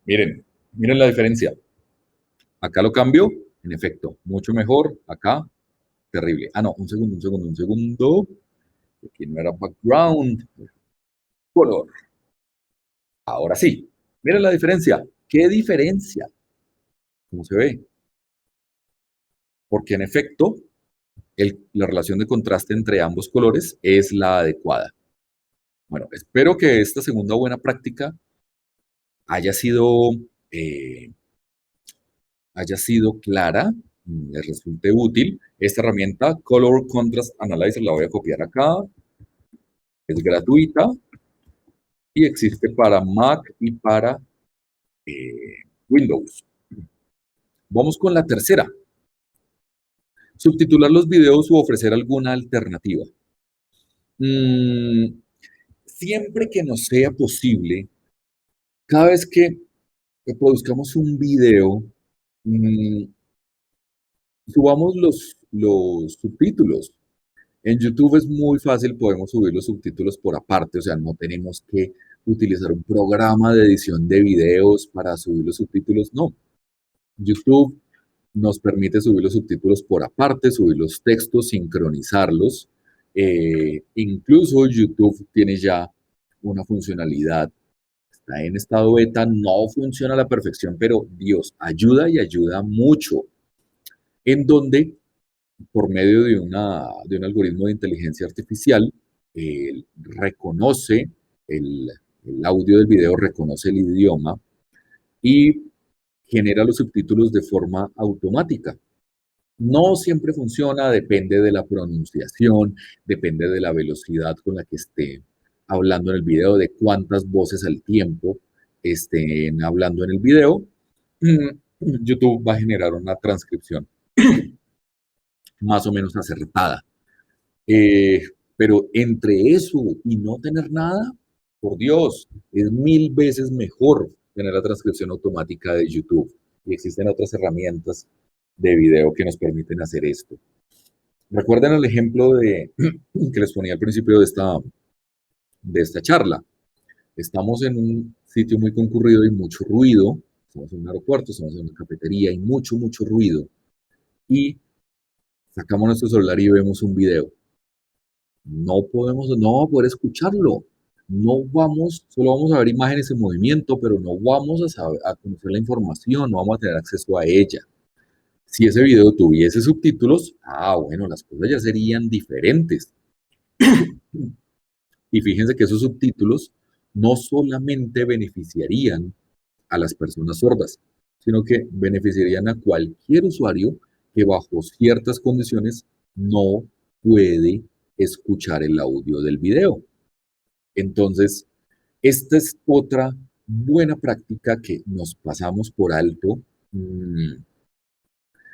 Miren, miren la diferencia. Acá lo cambio, en efecto, mucho mejor. Acá, terrible. Ah, no, un segundo. Aquí no era background, color. Ahora sí. Miren la diferencia. ¿Qué diferencia? ¿Cómo se ve? Porque en efecto, la relación de contraste entre ambos colores es la adecuada. Bueno, espero que esta segunda buena práctica haya sido, eh, haya sido clara les resulte útil. Esta herramienta, Color Contrast Analyzer, la voy a copiar acá. Es gratuita y existe para Mac y para Windows. Vamos con la tercera. Subtitular los videos u ofrecer alguna alternativa. Siempre que nos sea posible, cada vez que produzcamos un video, subamos los subtítulos. En YouTube es muy fácil, podemos subir los subtítulos por aparte, o sea, no tenemos que utilizar un programa de edición de videos para subir los subtítulos, no. YouTube nos permite subir los subtítulos por aparte, subir los textos, sincronizarlos. Incluso YouTube tiene ya una funcionalidad, está en estado beta, no funciona a la perfección, pero Dios, ayuda y ayuda mucho, en donde por medio de un algoritmo de inteligencia artificial, reconoce el audio del video, reconoce el idioma y genera los subtítulos de forma automática. No siempre funciona, depende de la pronunciación, depende de la velocidad con la que esté hablando en el video, de cuántas voces al tiempo estén hablando en el video. YouTube va a generar una transcripción más o menos acertada. Eh, pero entre eso y no tener nada, por Dios, es 1000 veces mejor tener la transcripción automática de YouTube. Y existen otras herramientas de video que nos permiten hacer esto. Recuerden el ejemplo que les ponía al principio de esta charla. Estamos en un sitio muy concurrido y mucho ruido. Estamos en un aeropuerto, estamos en una cafetería y mucho, mucho ruido. Y sacamos nuestro celular y vemos un video. No vamos a poder escucharlo. Solo vamos a ver imágenes en movimiento, pero no vamos a conocer la información, no vamos a tener acceso a ella. Si ese video tuviese subtítulos, bueno, las cosas ya serían diferentes. Y fíjense que esos subtítulos no solamente beneficiarían a las personas sordas, sino que beneficiarían a cualquier usuario que bajo ciertas condiciones no puede escuchar el audio del video. Entonces, esta es otra buena práctica que nos pasamos por alto.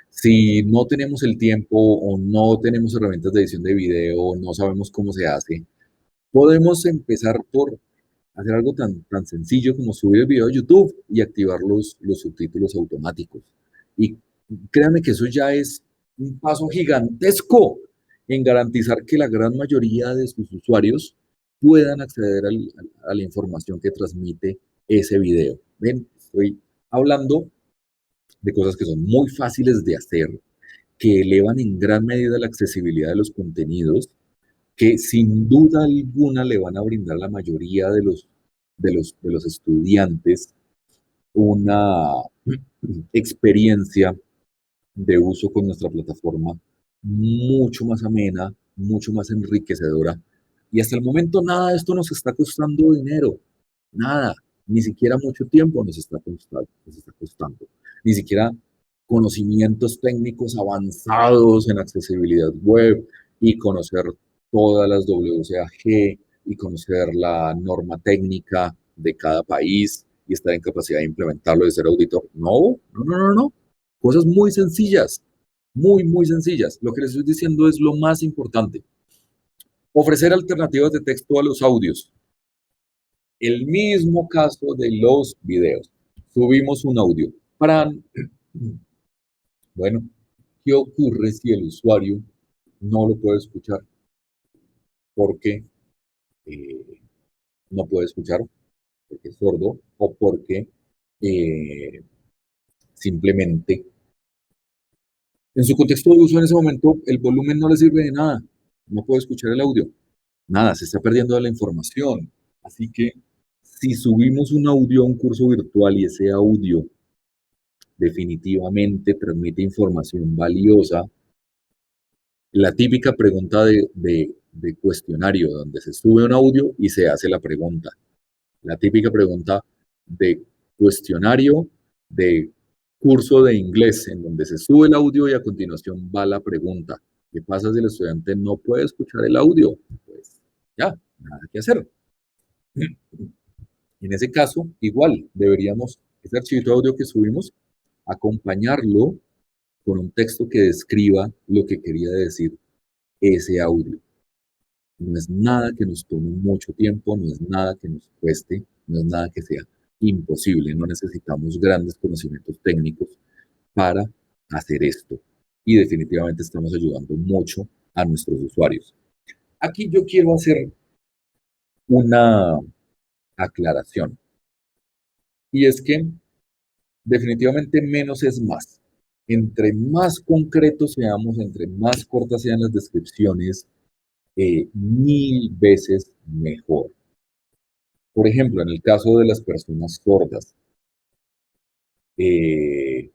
Si no tenemos el tiempo o no tenemos herramientas de edición de video, no sabemos cómo se hace, podemos empezar por hacer algo tan sencillo como subir el video a YouTube y activar los subtítulos automáticos. Y créanme que eso ya es un paso gigantesco en garantizar que la gran mayoría de sus usuarios puedan acceder a la información que transmite ese video. Ven, estoy hablando de cosas que son muy fáciles de hacer, que elevan en gran medida la accesibilidad de los contenidos, que sin duda alguna le van a brindar a la mayoría de los estudiantes una experiencia de uso con nuestra plataforma mucho más amena, mucho más enriquecedora. Y hasta el momento nada de esto nos está costando dinero, nada, ni siquiera mucho tiempo nos está costando, ni siquiera conocimientos técnicos avanzados en accesibilidad web y conocer todas las WCAG y conocer la norma técnica de cada país y estar en capacidad de implementarlo y ser auditor. No, no, no, no, no. Cosas muy sencillas, muy, muy sencillas. Lo que les estoy diciendo es lo más importante. Ofrecer alternativas de texto a los audios. El mismo caso de los videos. Subimos un audio. Bueno, ¿qué ocurre si el usuario no lo puede escuchar? Porque no puede escuchar, porque es sordo, o porque simplemente en su contexto de uso en ese momento el volumen no le sirve de nada, no puede escuchar el audio, nada, se está perdiendo de la información. Así que si subimos un audio a un curso virtual y ese audio definitivamente transmite información valiosa, la típica pregunta de cuestionario, donde se sube un audio y se hace la pregunta. La típica pregunta de cuestionario de curso de inglés en donde se sube el audio y a continuación va la pregunta. ¿Qué pasa si el estudiante no puede escuchar el audio? Pues ya, nada que hacer. En ese caso, igual, deberíamos, ese archivo de audio que subimos, acompañarlo con un texto que describa lo que quería decir ese audio. No es nada que nos tome mucho tiempo, no es nada que nos cueste, no es nada que sea imposible. No necesitamos grandes conocimientos técnicos para hacer esto. Y definitivamente estamos ayudando mucho a nuestros usuarios. Aquí yo quiero hacer una aclaración. Y es que definitivamente menos es más. Entre más concretos seamos, entre más cortas sean las descripciones, mil veces mejor. Por ejemplo, en el caso de las personas sordas, que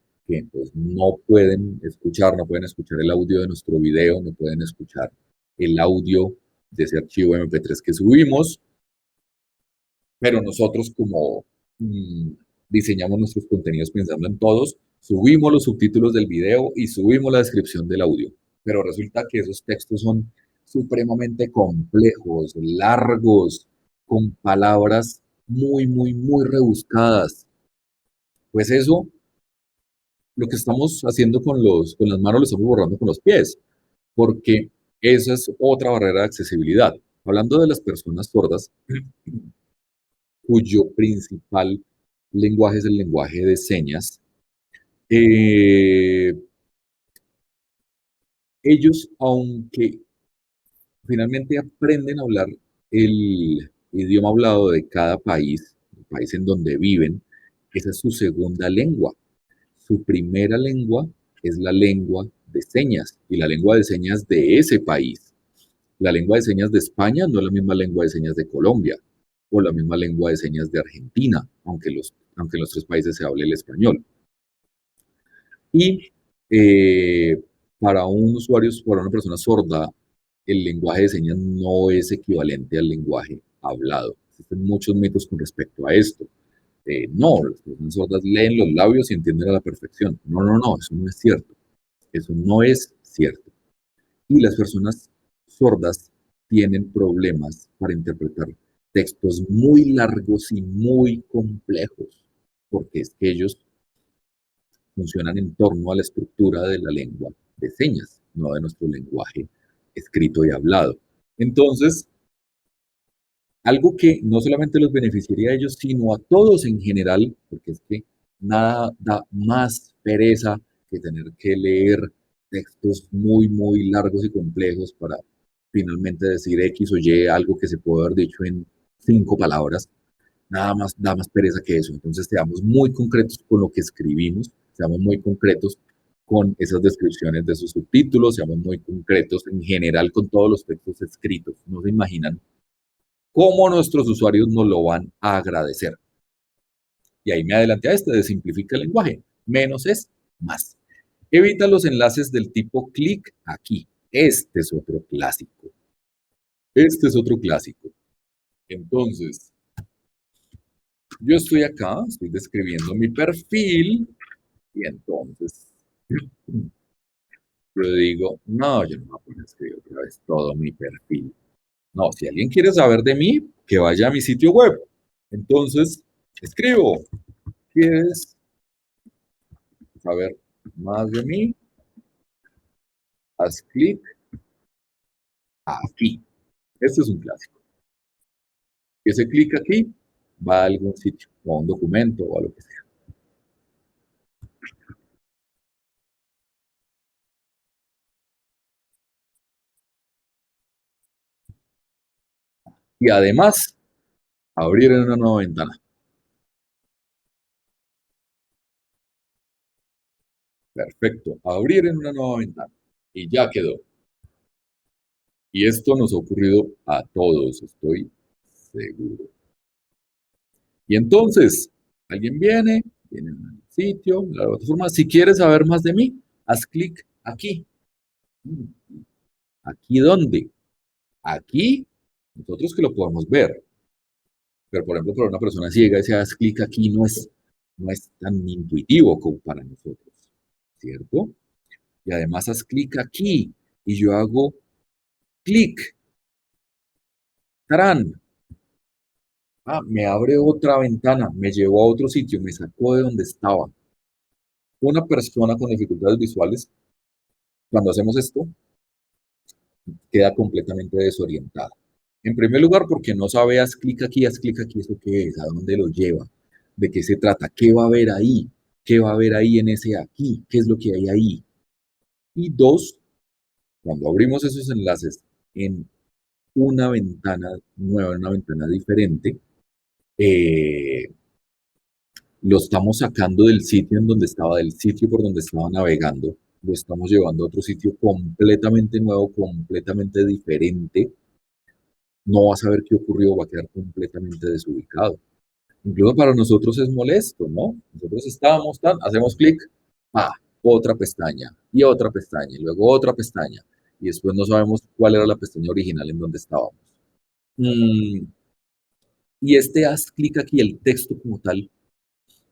pues, no pueden escuchar el audio de nuestro video, no pueden escuchar el audio de ese archivo MP3 que subimos, pero nosotros como mm, diseñamos nuestros contenidos pensando en todos, subimos los subtítulos del video y subimos la descripción del audio, pero resulta que esos textos son supremamente complejos, largos, con palabras muy, muy, muy rebuscadas. Pues eso, lo que estamos haciendo con las manos lo estamos borrando con los pies, porque esa es otra barrera de accesibilidad. Hablando de las personas sordas, cuyo principal lenguaje es el lenguaje de señas, eh, ellos, aunque finalmente aprenden a hablar el idioma hablado de cada país, el país en donde viven, esa es su segunda lengua. Su primera lengua es la lengua de señas y la lengua de señas de ese país. La lengua de señas de España no es la misma lengua de señas de Colombia o la misma lengua de señas de Argentina, aunque en los tres países se hable el español. Y eh, para un usuario, para una persona sorda, el lenguaje de señas no es equivalente al lenguaje hablado. Existen muchos mitos con respecto a esto. No, las personas sordas leen los labios y entienden a la perfección. No, no, no, eso no es cierto. Eso no es cierto. Y las personas sordas tienen problemas para interpretar textos muy largos y muy complejos, porque es que ellos funcionan en torno a la estructura de la lengua de señas, no de nuestro lenguaje escrito y hablado. Entonces, algo que no solamente los beneficiaría a ellos, sino a todos en general, porque es que nada da más pereza que tener que leer textos muy, muy largos y complejos para finalmente decir X o Y, algo que se puede haber dicho en 5 palabras. Nada más da más pereza que eso. Entonces, seamos muy concretos con lo que escribimos, seamos muy concretos con esas descripciones de sus subtítulos, seamos muy concretos en general con todos los textos escritos. No se imaginan cómo nuestros usuarios nos lo van a agradecer. Y ahí me adelanté a este de simplifica el lenguaje. Menos es más. Evita los enlaces del tipo clic aquí. Este es otro clásico. Este es otro clásico. Entonces, yo estoy acá, estoy describiendo mi perfil y entonces yo digo, no, yo no me voy a poner a escribir otra vez todo mi perfil. No, si alguien quiere saber de mí, que vaya a mi sitio web. Entonces, escribo, ¿quieres saber más de mí? Haz clic aquí. Este es un clásico. Ese clic aquí va a algún sitio, o a un documento, o a lo que sea. Y además, abrir en una nueva ventana. Perfecto. Abrir en una nueva ventana. Y ya quedó. Y esto nos ha ocurrido a todos, estoy seguro. Y entonces, alguien viene al sitio, la plataforma. Si quieres saber más de mí, haz clic aquí. ¿Aquí dónde? Aquí, nosotros que lo podemos ver. Pero, por ejemplo, para una persona ciega, ese haz clic aquí no es no es tan intuitivo como para nosotros, ¿cierto? Y además haz clic aquí y yo hago clic, ¡tarán! Me abre otra ventana, me llevó a otro sitio, me sacó de donde estaba. Una persona con dificultades visuales, cuando hacemos esto, queda completamente desorientada. En primer lugar, porque no sabe, haz clic aquí, ¿eso qué es? ¿A dónde lo lleva? ¿De qué se trata? ¿Qué va a haber ahí? ¿Qué va a haber ahí en ese aquí? ¿Qué es lo que hay ahí? Y dos, cuando abrimos esos enlaces en una ventana nueva, en una ventana diferente, eh, lo estamos sacando del sitio en donde estaba, del sitio por donde estaba navegando, lo estamos llevando a otro sitio completamente nuevo, completamente diferente. No va a saber qué ocurrió, va a quedar completamente desubicado. Incluso para nosotros es molesto, ¿no? Nosotros estábamos hacemos clic, otra pestaña y otra pestaña y luego otra pestaña y después no sabemos cuál era la pestaña original en donde estábamos. Mm, y este haz clic aquí, el texto como tal,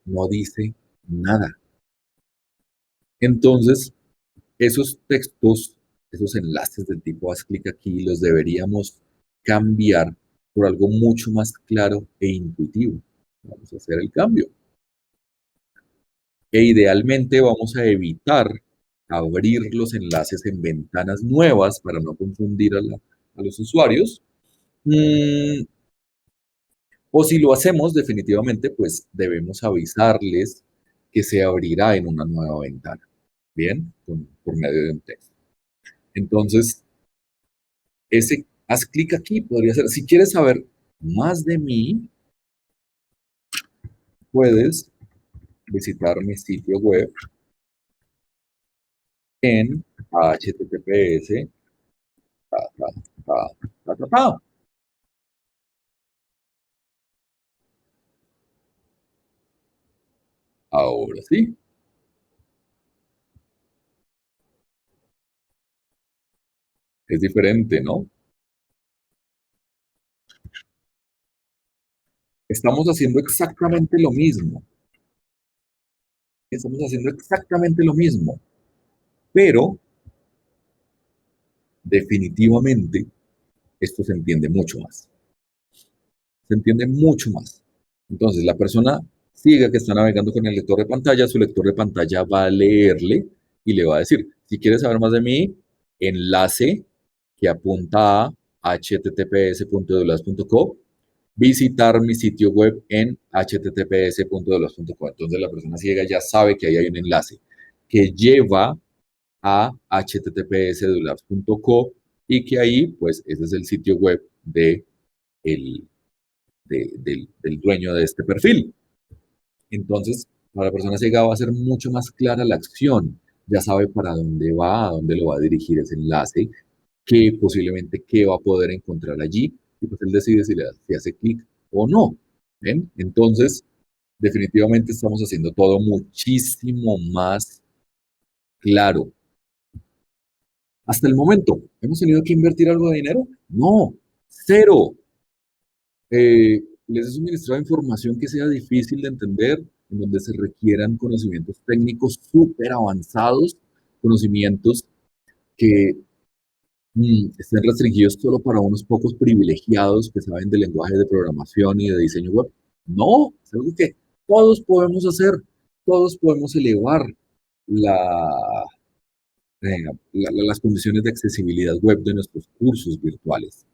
no dice nada. Entonces, esos textos, esos enlaces del tipo haz clic aquí, los deberíamos cambiar por algo mucho más claro e intuitivo. Vamos a hacer el cambio. E idealmente vamos a evitar abrir los enlaces en ventanas nuevas para no confundir a los usuarios. Mm, o si lo hacemos definitivamente, pues debemos avisarles que se abrirá en una nueva ventana. Bien, por medio de un texto. Entonces, haz clic aquí, podría ser. Si quieres saber más de mí, puedes visitar mi sitio web en https. Ta, ta, ta, ta, ta, ta. Ahora sí, es diferente, ¿no? Estamos haciendo exactamente lo mismo. Estamos haciendo exactamente lo mismo, pero definitivamente esto se entiende mucho más. Se entiende mucho más. Entonces, la persona ciega que está navegando con el lector de pantalla, su lector de pantalla va a leerle y le va a decir, si quieres saber más de mí, enlace que apunta a https://.com, visitar mi sitio web en https://.com. Entonces la persona ciega ya sabe que ahí hay un enlace que lleva a https://.com y que ahí, pues, ese es el sitio web el, del dueño de este perfil. Entonces, para la persona ciega va a ser mucho más clara la acción. Ya sabe para dónde va, a dónde lo va a dirigir ese enlace, qué posiblemente qué va a poder encontrar allí, y pues él decide si hace clic o no. ¿Ven? Entonces, definitivamente estamos haciendo todo muchísimo más claro. Hasta el momento, ¿hemos tenido que invertir algo de dinero? No, cero. Les he suministrado información que sea difícil de entender, en donde se requieran conocimientos técnicos súper avanzados, conocimientos que estén restringidos solo para unos pocos privilegiados que saben de lenguaje de programación y de diseño web. No, es algo que todos podemos hacer, todos podemos elevar la, las condiciones de accesibilidad web de nuestros cursos virtuales.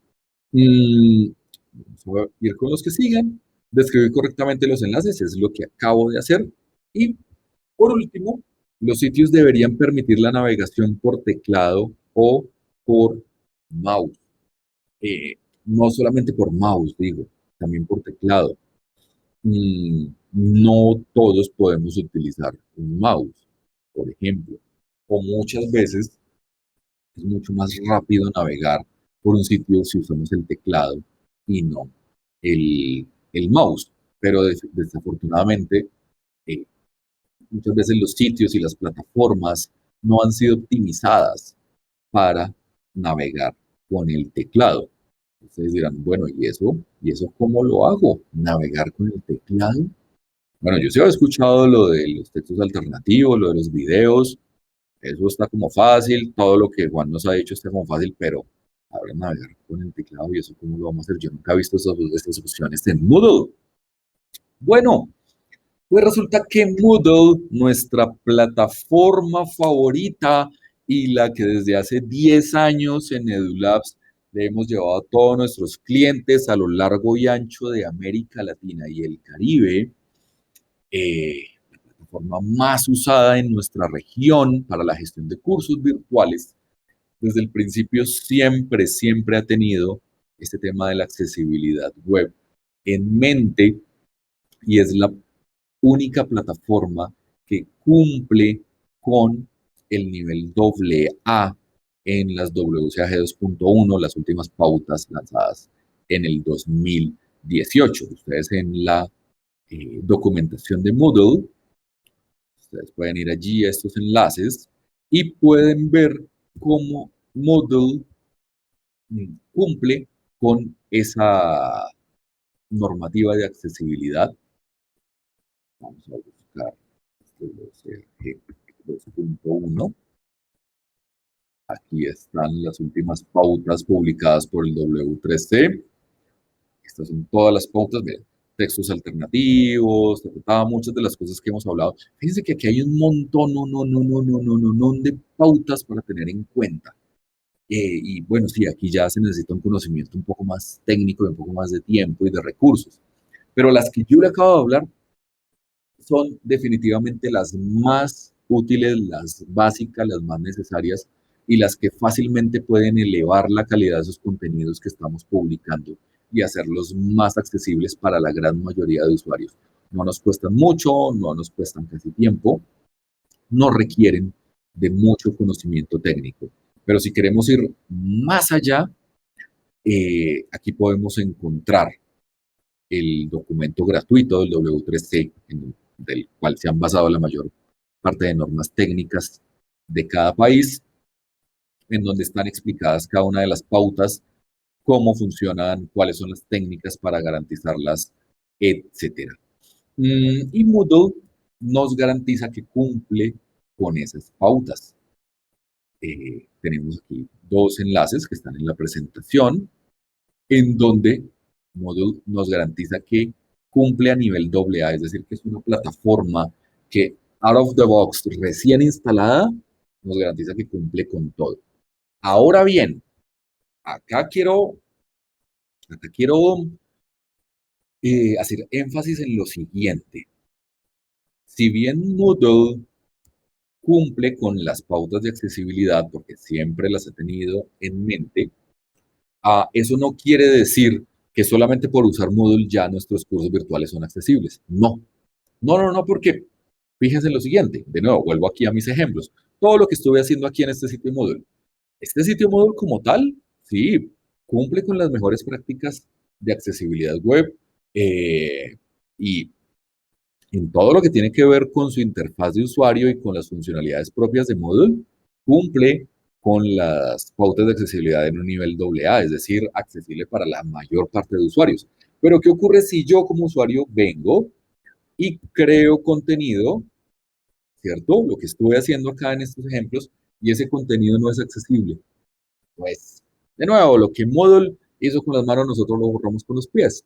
Mm, Vamos a ir con los que sigan. Describir correctamente los enlaces es lo que acabo de hacer. Y por último, los sitios deberían permitir la navegación por teclado o por mouse. No solamente por mouse, digo, también por teclado. No todos podemos utilizar un mouse, por ejemplo. O muchas veces es mucho más rápido navegar por un sitio si usamos el teclado y no el mouse. Pero desafortunadamente, eh, muchas veces los sitios y las plataformas no han sido optimizadas para navegar con el teclado. Ustedes dirán, bueno, ¿y eso? ¿Y eso cómo lo hago? ¿Navegar con el teclado? Bueno, yo sí había escuchado lo de los textos alternativos, lo de los videos, eso está como fácil, todo lo que Juan nos ha dicho está como fácil, pero ahora navegar con el teclado y eso, ¿cómo lo vamos a hacer? Yo nunca he visto estas opciones en Moodle. Bueno, pues resulta que Moodle, nuestra plataforma favorita y la que desde hace 10 años en EduLabs le hemos llevado a todos nuestros clientes a lo largo y ancho de América Latina y el Caribe, la plataforma más usada en nuestra región para la gestión de cursos virtuales, desde el principio siempre ha tenido este tema de la accesibilidad web en mente y es la única plataforma que cumple con el nivel AA en las WCAG 2.1, las últimas pautas lanzadas en el 2018. Ustedes en la documentación de Moodle, ustedes pueden ir allí a estos enlaces y pueden ver cómo Moodle cumple con esa normativa de accesibilidad. Vamos a buscar WCAG 2.1. Aquí están las últimas pautas publicadas por el W3C. Estas son todas las pautas, miren, textos alternativos, muchas de las cosas que hemos hablado. Fíjense que aquí hay un montón, de pautas para tener en cuenta. Y bueno, sí, aquí ya se necesita un conocimiento un poco más técnico, un poco más de tiempo y de recursos. Pero las que yo le acabo de hablar son definitivamente las más útiles, las básicas, las más necesarias y las que fácilmente pueden elevar la calidad de esos contenidos que estamos publicando y hacerlos más accesibles para la gran mayoría de usuarios. No nos cuestan mucho, no nos cuestan casi tiempo, no requieren de mucho conocimiento técnico. Pero si queremos ir más allá, aquí podemos encontrar el documento gratuito del W3C, del cual se han basado la mayor parte de normas técnicas de cada país, en donde están explicadas cada una de las pautas, cómo funcionan, cuáles son las técnicas para garantizarlas, etcétera. Y Moodle nos garantiza que cumple con esas pautas. Tenemos aquí dos enlaces que están en la presentación, en donde Moodle nos garantiza que cumple a nivel AA, es decir, que es una plataforma que out of the box, recién instalada, nos garantiza que cumple con todo. Ahora bien, acá quiero hacer énfasis en lo siguiente. Si bien Moodle cumple con las pautas de accesibilidad, porque siempre las he tenido en mente, eso no quiere decir que solamente por usar Moodle ya nuestros cursos virtuales son accesibles. No, porque fíjense en lo siguiente. De nuevo, vuelvo aquí a mis ejemplos. Todo lo que estuve haciendo aquí en este sitio Moodle. Este sitio Moodle como tal, sí, cumple con las mejores prácticas de accesibilidad web y en todo lo que tiene que ver con su interfaz de usuario y con las funcionalidades propias de Moodle, cumple con las pautas de accesibilidad en un nivel AA, es decir, accesible para la mayor parte de usuarios. Pero, ¿qué ocurre si yo como usuario vengo y creo contenido, ¿cierto? Lo que estuve haciendo acá en estos ejemplos y ese contenido no es accesible. Pues, de nuevo, lo que Moodle hizo con las manos, nosotros lo borramos con los pies.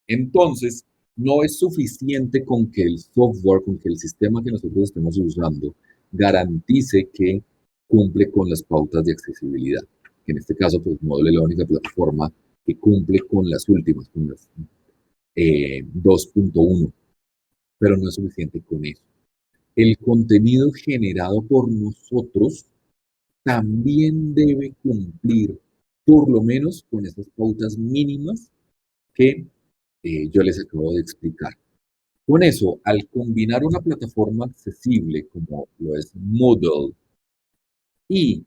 Entonces, no es suficiente con que el software, con que el sistema que nosotros estemos usando garantice que cumple con las pautas de accesibilidad. Que en este caso, pues Moodle es la única plataforma que cumple con las últimas, con las 2.1, pero no es suficiente con eso. El contenido generado por nosotros también debe cumplir por lo menos con esas pautas mínimas que yo les acabo de explicar. Con eso, al combinar una plataforma accesible como lo es Moodle y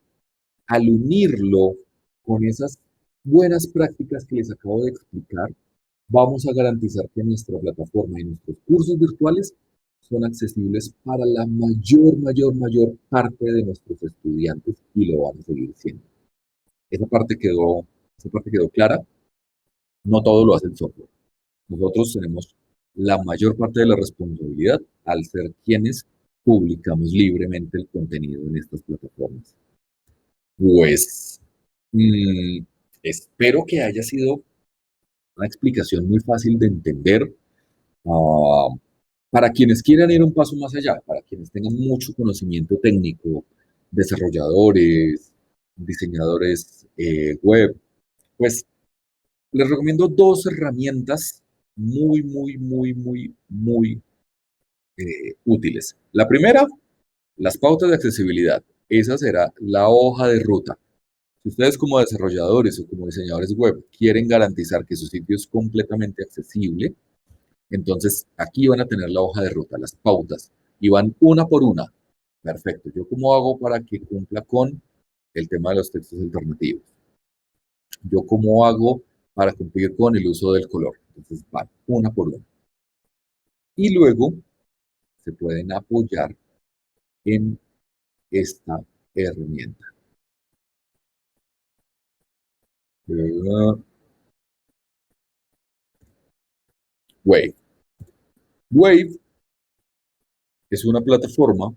al unirlo con esas buenas prácticas que les acabo de explicar, vamos a garantizar que nuestra plataforma y nuestros cursos virtuales son accesibles para la mayor parte de nuestros estudiantes y lo van a seguir siendo. Esa parte quedó clara. No todo lo hace el software. Nosotros tenemos la mayor parte de la responsabilidad al ser quienes publicamos libremente el contenido en estas plataformas. Pues mm, espero que haya sido una explicación muy fácil de entender. ah, para quienes quieran ir un paso más allá, para quienes tengan mucho conocimiento técnico, desarrolladores, diseñadores web, pues les recomiendo dos herramientas muy útiles. La primera, las pautas de accesibilidad. Esa será la hoja de ruta. Si ustedes como desarrolladores o como diseñadores web quieren garantizar que su sitio es completamente accesible, entonces aquí van a tener la hoja de ruta, las pautas, y van una por una. Perfecto. ¿Yo cómo hago para que cumpla con el tema de los textos alternativos? ¿Yo cómo hago para cumplir con el uso del color? Entonces van una por una. Y luego se pueden apoyar en esta herramienta. Wave. Wave es una plataforma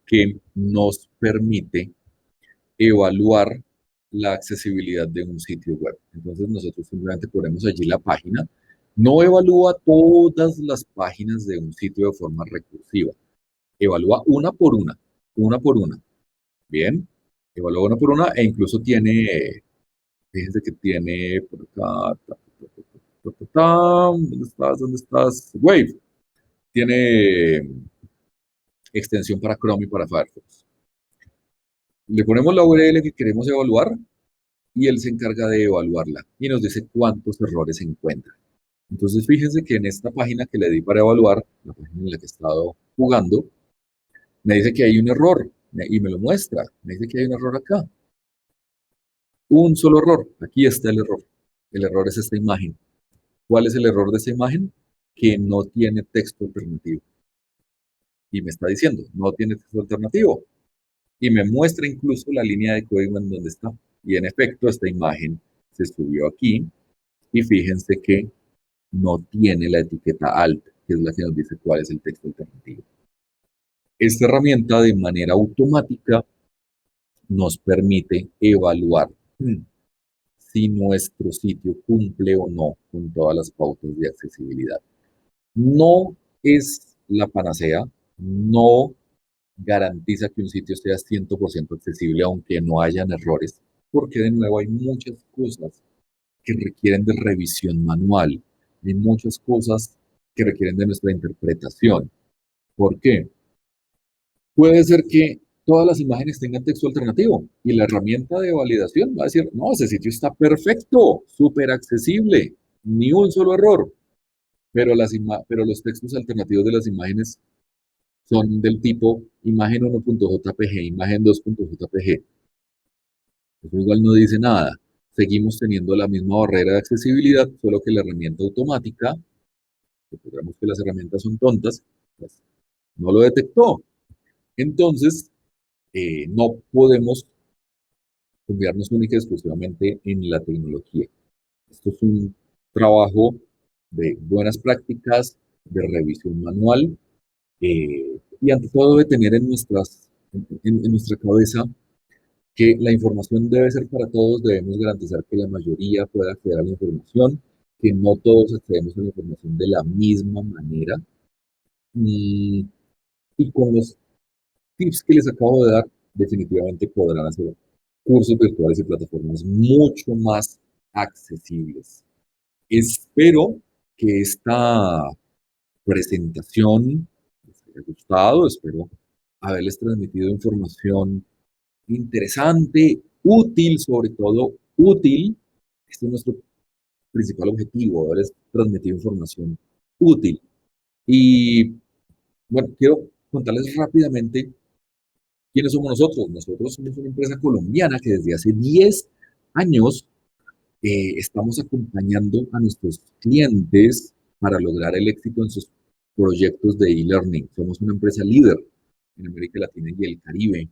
que nos permite evaluar la accesibilidad de un sitio web. Entonces nosotros simplemente ponemos allí la página. No evalúa todas las páginas de un sitio de forma recursiva. Evalúa una por una. Bien, evalúa una por una e incluso tiene, fíjense que tiene por acá, ¿dónde estás? ¿Dónde estás? Wave. Tiene extensión para Chrome y para Firefox. Le ponemos la URL que queremos evaluar y él se encarga de evaluarla y nos dice cuántos errores se encuentran. Entonces, fíjense que en esta página que le di para evaluar, la página en la que he estado jugando, me dice que hay un error y me lo muestra. Me dice que hay un error acá. Un solo error. Aquí está el error. El error es esta imagen. ¿Cuál es el error de esta imagen? Que no tiene texto alternativo. Y me está diciendo, no tiene texto alternativo. Y me muestra incluso la línea de código en donde está. Y en efecto, esta imagen se subió aquí. Y fíjense que no tiene la etiqueta alt, que es la que nos dice cuál es el texto alternativo. Esta herramienta de manera automática nos permite evaluar si nuestro sitio cumple o no con todas las pautas de accesibilidad. No es la panacea, no garantiza que un sitio sea 100% accesible aunque no hayan errores, porque de nuevo hay muchas cosas que requieren de revisión manual, hay muchas cosas que requieren de nuestra interpretación. ¿Por qué? Puede ser que todas las imágenes tengan texto alternativo y la herramienta de validación va a decir, no, ese sitio está perfecto, súper accesible, ni un solo error, pero, pero los textos alternativos de las imágenes son del tipo imagen 1.jpg, imagen 2.jpg. Eso igual no dice nada. Seguimos teniendo la misma barrera de accesibilidad, solo que la herramienta automática, que digamos que las herramientas son tontas, pues no lo detectó. Entonces, no podemos confiarnos única y exclusivamente en la tecnología. Esto es un trabajo de buenas prácticas, de revisión manual, y ante todo de tener en nuestra cabeza que la información debe ser para todos, debemos garantizar que la mayoría pueda acceder a la información, que no todos accedemos a la información de la misma manera. Y, y con los tips que les acabo de dar, definitivamente podrán hacer cursos virtuales y plataformas mucho más accesibles. Espero que esta presentación les haya gustado, espero haberles transmitido información interesante, útil, sobre todo útil. Este es nuestro principal objetivo, haberles transmitido información útil. Y bueno, quiero contarles rápidamente quiénes somos nosotros. Nosotros somos una empresa colombiana que desde hace 10 años estamos acompañando a nuestros clientes para lograr el éxito en sus proyectos de e-learning. Somos una empresa líder en América Latina y el Caribe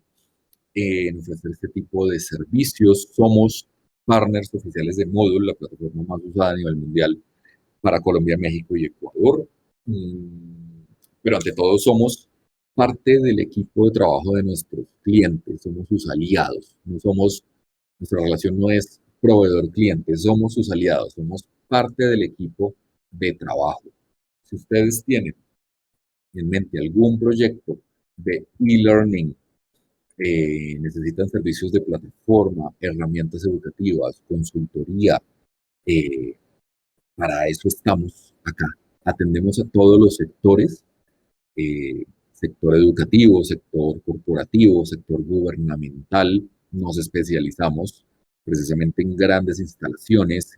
en ofrecer este tipo de servicios. Somos partners oficiales de Moodle, la plataforma más usada a nivel mundial para Colombia, México y Ecuador. Pero ante todo somos parte del equipo de trabajo de nuestros clientes, somos sus aliados, no somos, nuestra relación no es proveedor-cliente, somos sus aliados, somos parte del equipo de trabajo. Si ustedes tienen en mente algún proyecto de e-learning, necesitan servicios de plataforma, herramientas educativas, consultoría, eh, para eso estamos acá. Atendemos a todos los sectores, eh, sector educativo, sector corporativo, sector gubernamental. Nos especializamos precisamente en grandes instalaciones,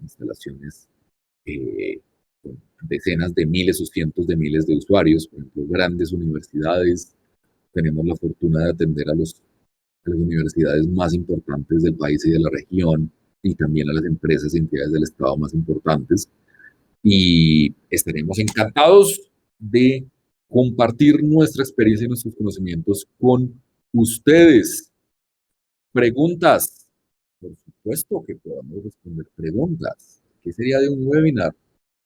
con decenas de miles o cientos de miles de usuarios, por ejemplo, grandes universidades. Tenemos la fortuna de atender a las universidades más importantes del país y de la región, y también a las empresas y entidades del Estado más importantes. Y estaremos encantados de compartir nuestra experiencia y nuestros conocimientos con ustedes. Preguntas. Por supuesto que podamos responder preguntas. ¿Qué sería de un webinar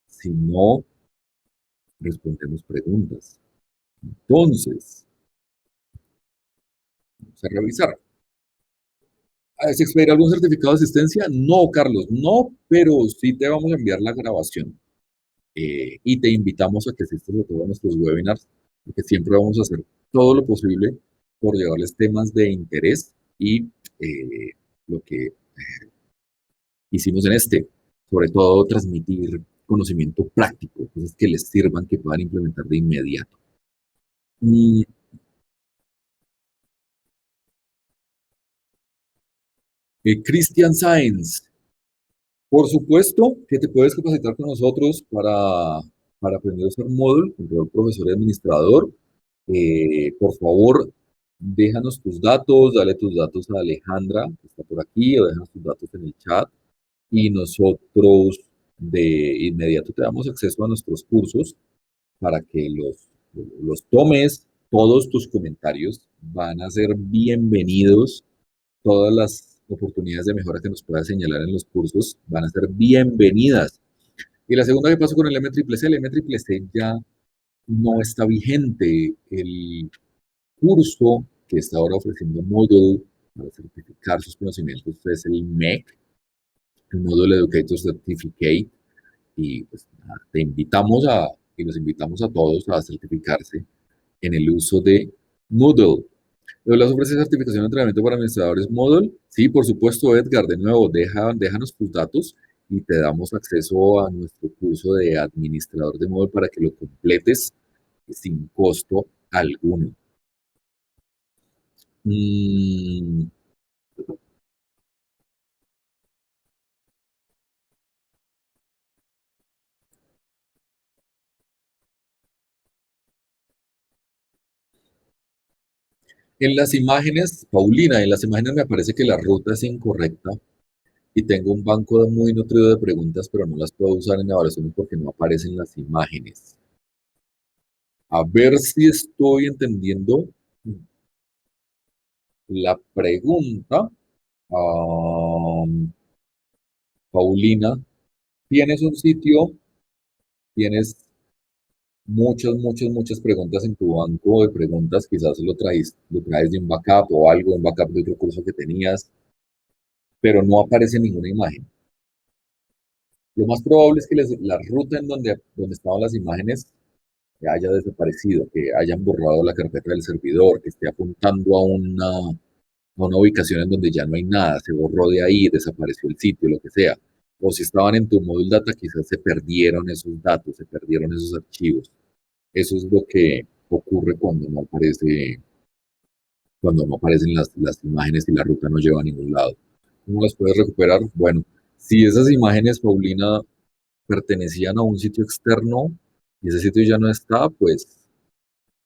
si no respondemos preguntas? Entonces, vamos a revisar. ¿Se expediría algún certificado de asistencia? No, Carlos, no, pero sí te vamos a enviar la grabación. Y te invitamos a que asistas a todos nuestros webinars, porque siempre vamos a hacer todo lo posible por llevarles temas de interés y lo que hicimos en este, sobre todo transmitir conocimiento práctico, cosas que les sirvan, que puedan implementar de inmediato. Y, Christian Sáenz, por supuesto que te puedes capacitar con nosotros para aprender a usar Moodle, control profesor y administrador. Por favor, déjanos tus datos, dale tus datos a Alejandra, que está por aquí, o déjanos tus datos en el chat y nosotros de inmediato te damos acceso a nuestros cursos para que los tomes. Todos tus comentarios van a ser bienvenidos. Todas las oportunidades de mejora que nos puedas señalar en los cursos van a ser bienvenidas. Y la segunda que pasó con el M-C, el M-C ya no está vigente. El curso que está ahora ofreciendo Moodle para certificar sus conocimientos es el MEC, el Moodle Educator Certificate, y pues, te invitamos y los invitamos a todos a certificarse en el uso de Moodle. ¿Les ofrece certificación de entrenamiento para administradores Moodle? Sí, por supuesto, Edgar. De nuevo, déjanos tus datos y te damos acceso a nuestro curso de administrador de Moodle para que lo completes sin costo alguno. Mm, En las imágenes, Paulina, en las imágenes me parece que la ruta es incorrecta y tengo un banco muy nutrido de preguntas, pero no las puedo usar en evaluaciones porque no aparecen las imágenes. A ver si estoy entendiendo la pregunta. Paulina, tienes un sitio, tienes muchas preguntas en tu banco de preguntas, quizás lo traes de un backup o algo, un backup de otro curso que tenías, pero no aparece ninguna imagen. Lo más probable es que la ruta en donde estaban las imágenes haya desaparecido, que hayan borrado la carpeta del servidor, que esté apuntando a una ubicación en donde ya no hay nada, se borró de ahí, desapareció el sitio, lo que sea. O si estaban en tu módulo data, quizás se perdieron esos datos, se perdieron esos archivos. Eso es lo que ocurre cuando no aparecen las imágenes y la ruta no lleva a ningún lado. ¿Cómo las puedes recuperar? Bueno, si esas imágenes, Paulina, pertenecían a un sitio externo y ese sitio ya no está, pues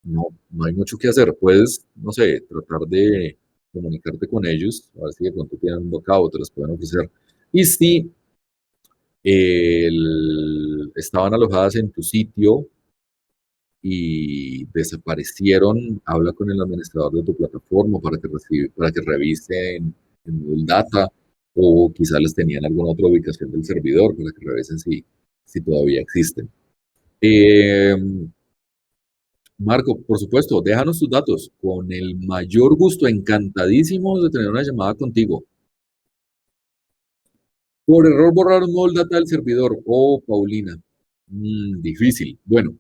no hay mucho que hacer. Puedes, no sé, tratar de comunicarte con ellos, a ver si de pronto tienen un backup o te las pueden ofrecer. Y si estaban alojadas en tu sitio y desaparecieron, habla con el administrador de tu plataforma para que revisen en Moodle Data, o quizás les tenían alguna otra ubicación del servidor para que revisen si si todavía existen. Eh, Marco, por supuesto, déjanos tus datos. Con el mayor gusto, encantadísimos de tener una llamada contigo. Por error borraron all data del servidor. Oh, Paulina. Difícil. Bueno,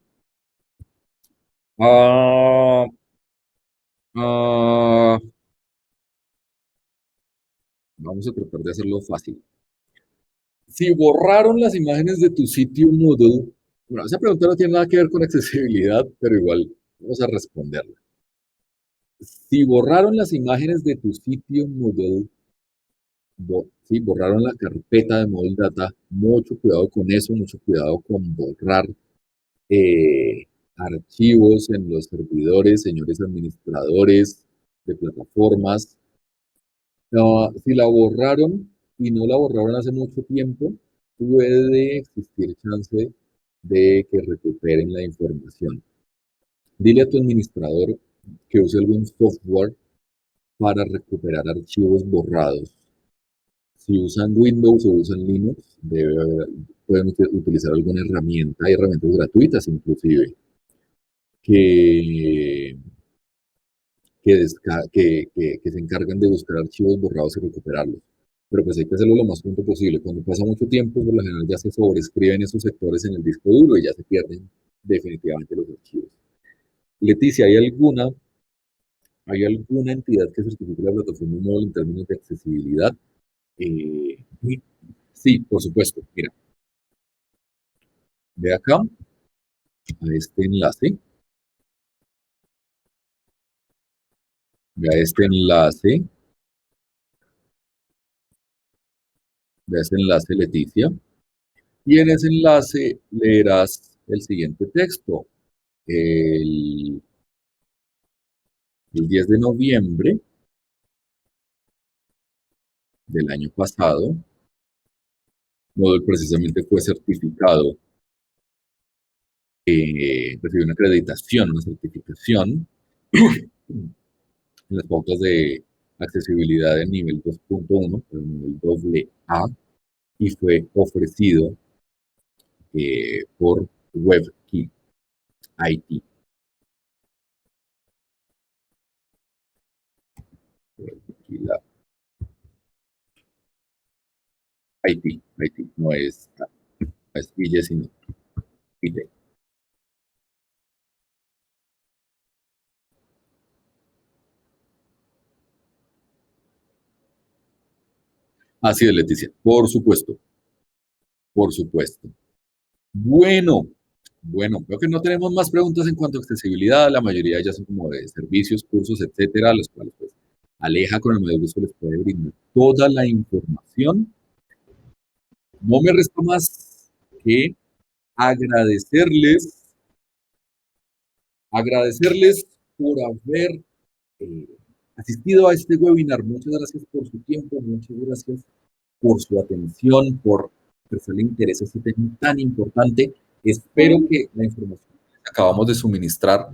ah, ah, vamos a tratar de hacerlo fácil. Si borraron las imágenes de tu sitio Moodle, bueno, esa pregunta no tiene nada que ver con accesibilidad, pero igual vamos a responderla. Si borraron las imágenes de tu sitio Moodle, sí, borraron la carpeta de Moodle Data, mucho cuidado con eso, mucho cuidado con borrar archivos en los servidores, señores administradores de plataformas. No, si la borraron y no la borraron hace mucho tiempo, puede existir chance de que recuperen la información. Dile a tu administrador que use algún software para recuperar archivos borrados. Si usan Windows o usan Linux, pueden utilizar alguna herramienta, hay herramientas gratuitas inclusive, que, que se encargan de buscar archivos borrados y recuperarlos. Pero pues hay que hacerlo lo más pronto posible. Cuando pasa mucho tiempo, por lo general ya se sobrescriben esos sectores en el disco duro y ya se pierden definitivamente los archivos. Leticia, ¿hay alguna entidad que certifique la plataforma Moodle en términos de accesibilidad? Eh, sí, por supuesto. Mira, ve acá a este enlace, ve a este enlace, ve a ese enlace, Leticia, y en ese enlace leerás el siguiente texto. El, el 10 de noviembre del año pasado, Moodle precisamente fue certificado, recibió una acreditación, una certificación en las pautas de accesibilidad de nivel 2.1, el nivel doble A, y fue ofrecido por WebKey IT. Aquí la IT, no es IE, sino IT. Así es, Leticia, por supuesto, por supuesto. Bueno, bueno, creo que no tenemos más preguntas en cuanto a accesibilidad, la mayoría ya son como de servicios, cursos, etcétera, los cuales pues Aleja con el mayor gusto les puede brindar toda la información. No me resta más que agradecerles, agradecerles por haber eh, asistido a este webinar. Muchas gracias por su tiempo, muchas gracias por su atención, por prestarle interés a este tema tan importante. Espero que la información que acabamos de suministrar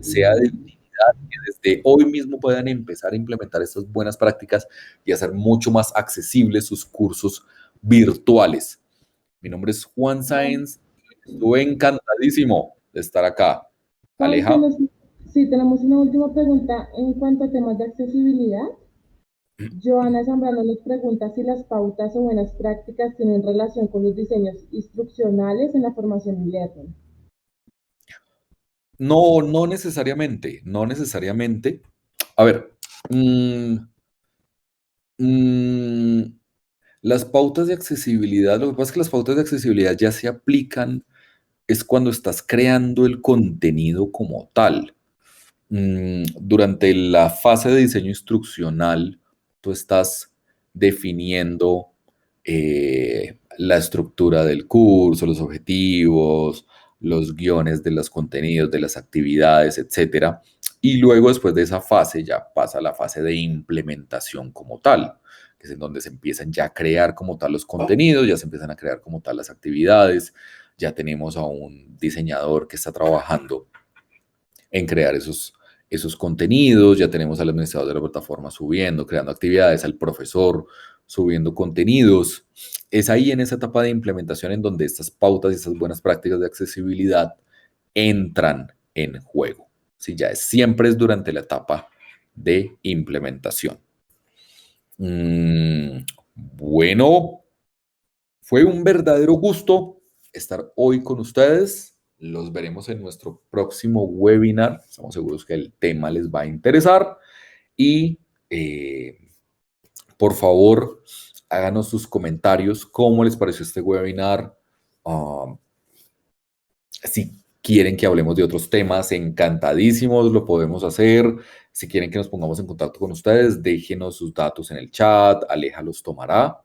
sea de utilidad, que desde hoy mismo puedan empezar a implementar estas buenas prácticas y hacer mucho más accesibles sus cursos virtuales. Mi nombre es Juan Sáenz. Estuve encantadísimo de estar acá. Juan, Aleja. sí, tenemos una última pregunta en cuanto a temas de accesibilidad. Joana Zambrano nos pregunta si las pautas o buenas prácticas tienen relación con los diseños instruccionales en la formación y learning. No, no necesariamente, no necesariamente. A ver, mm, mm, las pautas de accesibilidad, lo que pasa es que las pautas de accesibilidad ya se aplican, es cuando estás creando el contenido como tal. Durante la fase de diseño instruccional, tú estás definiendo la estructura del curso, los objetivos, los guiones de los contenidos, de las actividades, etcétera. Y luego, después de esa fase, ya pasa a la fase de implementación como tal, que es en donde se empiezan ya a crear como tal los contenidos, ya se empiezan a crear como tal las actividades, ya tenemos a un diseñador que está trabajando en crear esos contenidos, ya tenemos al administrador de la plataforma subiendo, creando actividades, al profesor subiendo contenidos. Es ahí en esa etapa de implementación en donde estas pautas y estas buenas prácticas de accesibilidad entran en juego. Si ya siempre es durante la etapa de implementación. Bueno, fue un verdadero gusto estar hoy con ustedes. Los veremos en nuestro próximo webinar. Estamos seguros que el tema les va a interesar. Y por favor, háganos sus comentarios. ¿Cómo les pareció este webinar? Si quieren que hablemos de otros temas, encantadísimos, lo podemos hacer. Si quieren que nos pongamos en contacto con ustedes, déjenos sus datos en el chat. Aleja los tomará.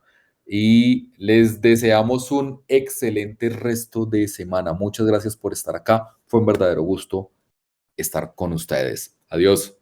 Y les deseamos un excelente resto de semana. Muchas gracias por estar acá. Fue un verdadero gusto estar con ustedes. Adiós.